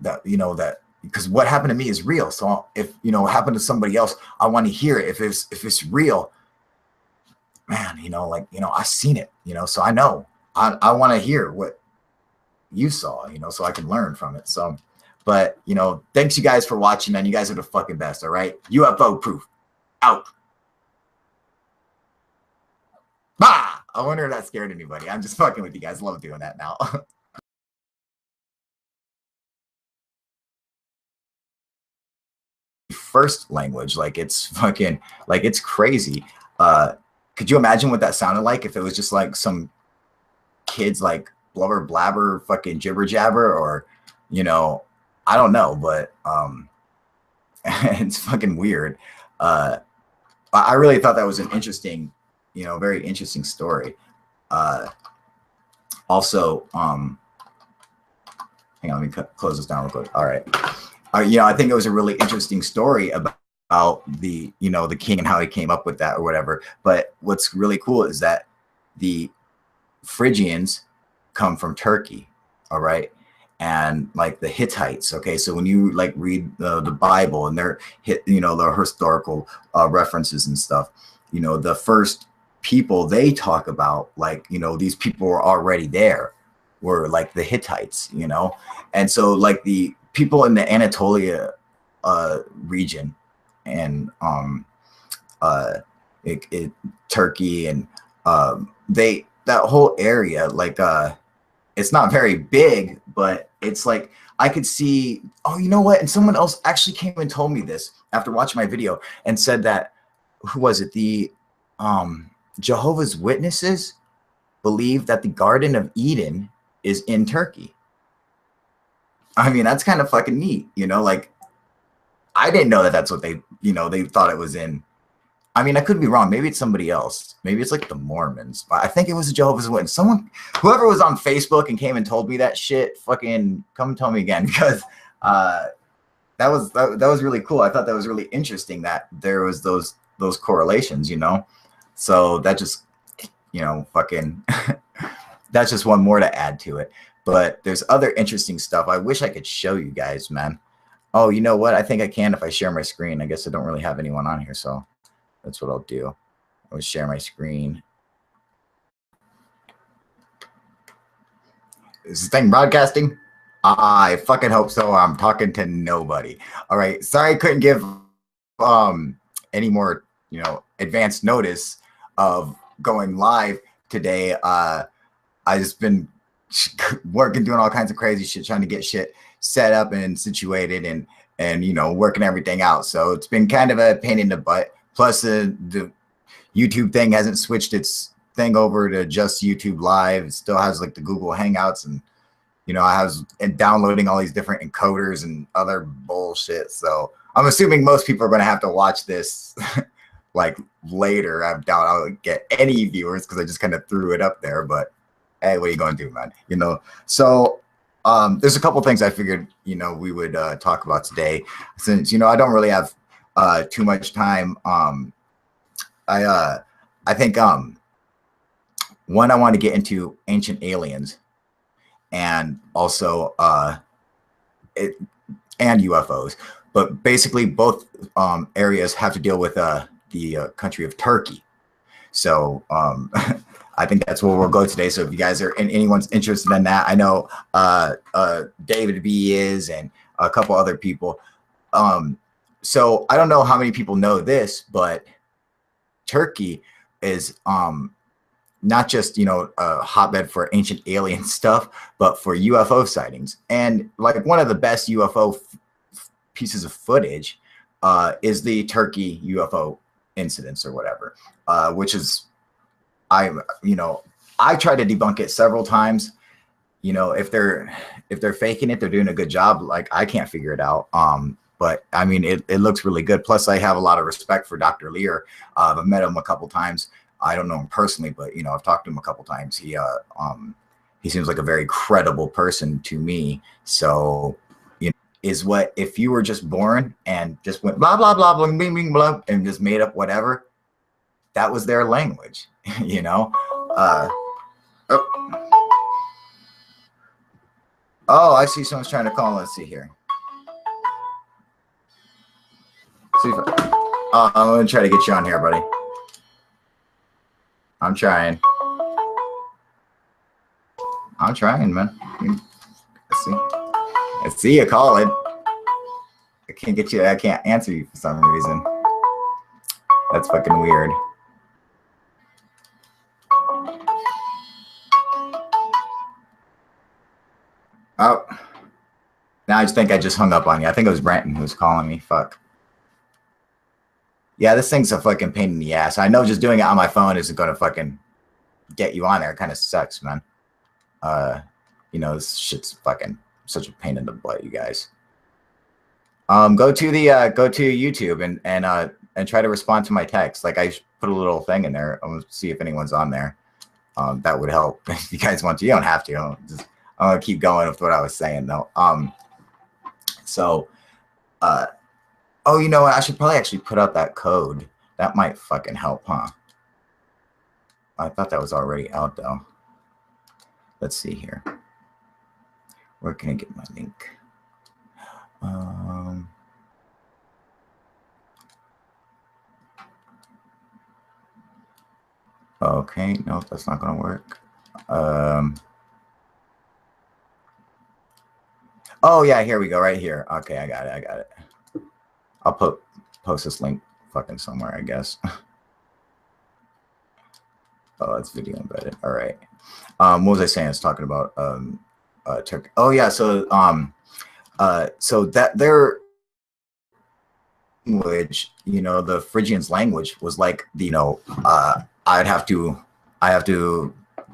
that because what happened to me is real. So if, you know, what happened to somebody else, I want to hear it. If it's real, man, you know, like, you know, I've seen it, you know, so I know I want to hear what you saw, you know, so I can learn from it. So, but, you know, thanks you guys for watching, man. You guys are the fucking best. All right. UFO proof out. Bah! I wonder if that scared anybody. I'm just fucking with you guys. Love doing that now. First language, like it's fucking, like it's crazy. Could you imagine what that sounded like if it was just like some kids like blubber blabber fucking jibber jabber, or, you know, I don't know, but it's fucking weird. I really thought that was an interesting, you know, very interesting story. Also, hang on, let me close this down real quick. All right. You know, I think it was a really interesting story about the, you know, the king and how he came up with that or whatever. But what's really cool is that the Phrygians come from Turkey. All right. And like the Hittites. Okay. So when you like read the Bible and their you know, the historical references and stuff, you know, the first people they talk about, like, you know, these people were already there, were like the Hittites, you know. And so like the people in the Anatolia region and Turkey and that whole area, like it's not very big, but it's like I could see, oh, you know what? And someone else actually came and told me this after watching my video and said that, who was it? The Jehovah's Witnesses believe that the Garden of Eden is in Turkey. I mean, that's kind of fucking neat, you know, like I didn't know that that's what they, you know, they thought it was in. I mean, I could be wrong. Maybe it's somebody else. Maybe it's like the Mormons. But I think it was a Jehovah's Witness. Someone, whoever was on Facebook and came and told me that shit, fucking come tell me again, because that was really cool. I thought that was really interesting that there was those correlations, you know. So that just, you know, fucking that's just one more to add to it. But there's other interesting stuff. I wish I could show you guys, man. Oh, you know what? I think I can if I share my screen. I guess I don't really have anyone on here, so that's what I'll do. I'll share my screen. Is this thing broadcasting? I fucking hope so. I'm talking to nobody. All right. Sorry I couldn't give any more, you know, advanced notice of going live today. I just been working, doing all kinds of crazy shit, trying to get shit set up and situated and you know, working everything out. So it's been kind of a pain in the butt. Plus the YouTube thing hasn't switched its thing over to just YouTube Live. It still has like the Google Hangouts, and you know, I was downloading all these different encoders and other bullshit. So I'm assuming most people are going to have to watch this like later. I doubt I'll get any viewers because I just kind of threw it up there, but hey, what are you going to do, man? You know, so there's a couple things I figured, you know, we would talk about today, since, you know, I don't really have too much time. I think one, I want to get into ancient aliens, and also and UFOs, but basically both areas have to deal with the country of Turkey. So I think that's where we'll go today. So if you guys are, and anyone's interested in that, I know David B is, and a couple other people. So I don't know how many people know this, but Turkey is not just, you know, a hotbed for ancient alien stuff, but for UFO sightings. And like one of the best UFO pieces of footage is the Turkey UFO incidents or whatever, which is, I, you know, I tried to debunk it several times. You know, if they're faking it, they're doing a good job. Like, I can't figure it out. But I mean, it looks really good. Plus, I have a lot of respect for Dr. Lear. I've met him a couple times. I don't know him personally, but you know, I've talked to him a couple times. He seems like a very credible person to me. So, you know, is what if you were just born and just went blah blah blah blah blah blah, blah and just made up whatever, that was their language, you know. Oh, I see someone's trying to call. Let's see here. See if I'm gonna try to get you on here, buddy. I'm trying, man. I see you calling. I can't get you. I can't answer you for some reason. That's fucking weird. Oh, now I just think I just hung up on you. I think it was Brenton who was calling me. Fuck. Yeah, this thing's a fucking pain in the ass. I know just doing it on my phone isn't going to fucking get you on there. It kind of sucks, man. You know, this shit's fucking such a pain in the butt, you guys. Go to YouTube and try to respond to my text. Like, I put a little thing in there. I'm gonna see if anyone's on there. That would help if you guys want to. You don't have to. I'm gonna keep going with what I was saying though. Oh, you know what? I should probably actually put out that code. That might fucking help, huh? I thought that was already out though. Let's see here. Where can I get my link? Okay, no, that's not gonna work. Oh yeah, here we go, right here. Okay, I got it. I'll post this link fucking somewhere, I guess. Oh, it's video embedded. All right. What was I saying? I was talking about Turkey. Oh yeah, so that their language, you know, the Phrygians' language was like, you know, I have to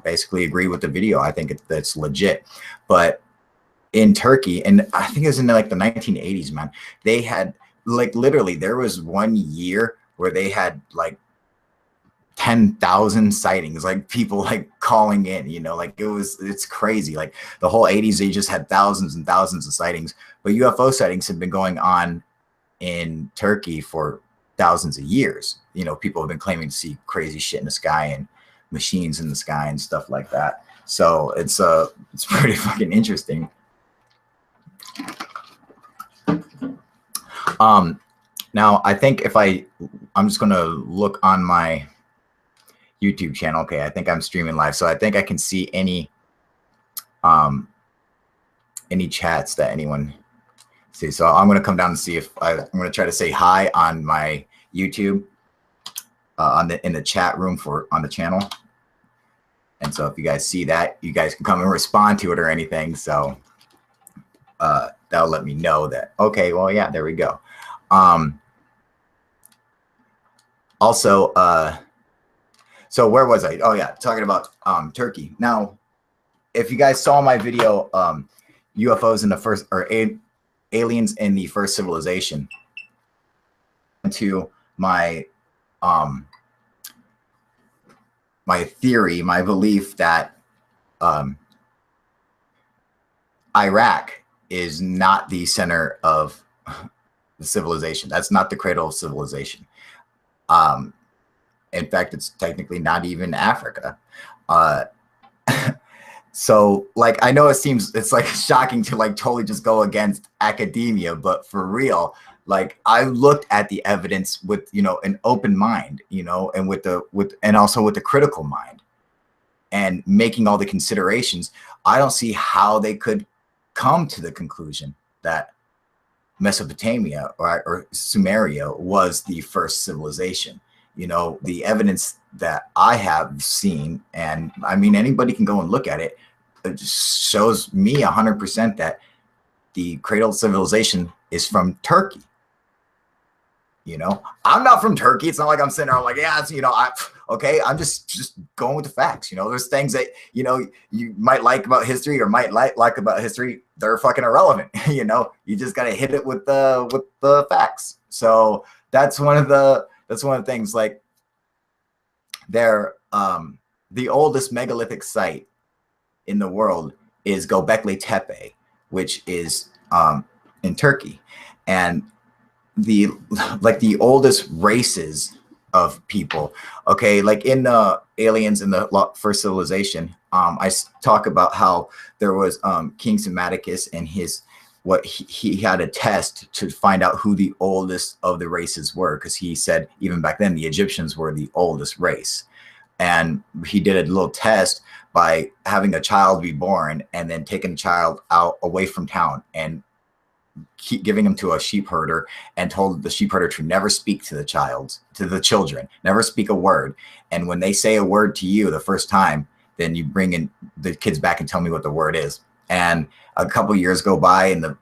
basically agree with the video. I think that's legit. But in Turkey, and I think it was in like the 1980s, man, they had like literally there was 1 year where they had like 10,000 sightings, like people like calling in, you know, like it's crazy. Like the whole 80s, they just had thousands and thousands of sightings. But UFO sightings have been going on in Turkey for thousands of years. You know, people have been claiming to see crazy shit in the sky and machines in the sky and stuff like that. So it's pretty fucking interesting. Now I think if I'm just gonna look on my YouTube channel. Okay, I think I'm streaming live, so I think I can see any chats that anyone see. So I'm gonna come down and see if I'm gonna try to say hi on my YouTube in the chat room on the channel. And so if you guys see that, you guys can come and respond to it or anything. So that'll let me know that, okay, well, yeah, there we go. Also, so where was I? Oh yeah, talking about Turkey. Now, if you guys saw my video, UFOs in the first, or aliens in the first civilization, to my my theory, my belief that Iraq is not the center of the civilization. That's not the cradle of civilization. In fact, it's technically not even Africa. So like, I know it's like shocking to like totally just go against academia, but for real, like I looked at the evidence with, you know, an open mind, you know, and and also with the critical mind and making all the considerations. I don't see how they could come to the conclusion that Mesopotamia or Sumeria was the first civilization. You know, the evidence that I have seen, and I mean, anybody can go and look at it, it just shows me 100% that the cradle of civilization is from Turkey. You know, I'm not from Turkey. It's not like I'm sitting there, I'm like, yeah, it's, okay, I'm just going with the facts. There's things that, you might like about history or might like about history. They're fucking irrelevant. You just got to hit it with the facts. So that's one of the things. Like, they're, the oldest megalithic site in the world is Göbekli Tepe, which is in Turkey. And the oldest races of people, okay, like in Aliens in the First Civilization, I talk about how there was King Psammaticus and what he had a test to find out who the oldest of the races were, because he said even back then the Egyptians were the oldest race. And he did a little test by having a child be born and then taking the child out away from town and keep giving him to a sheep herder, and told the sheep herder to never speak to the children, never speak a word. And when they say a word to you the first time, then you bring in the kids back and tell me what the word is. And a couple years go by, and the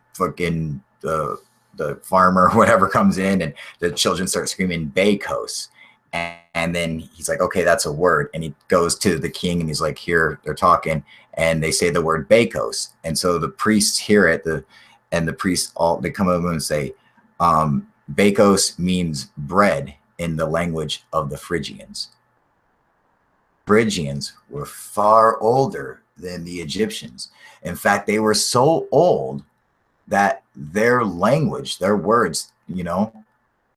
farmer or whatever comes in, and the children start screaming Bekos. And then he's like, okay, that's a word. And he goes to the king and he's like, here, they're talking, and they say the word Bekos. And so the priests hear it, and the priests they come over and say, Bekos means bread in the language of the Phrygians. Phrygians were far older than the Egyptians. In fact, they were so old that their language, their words,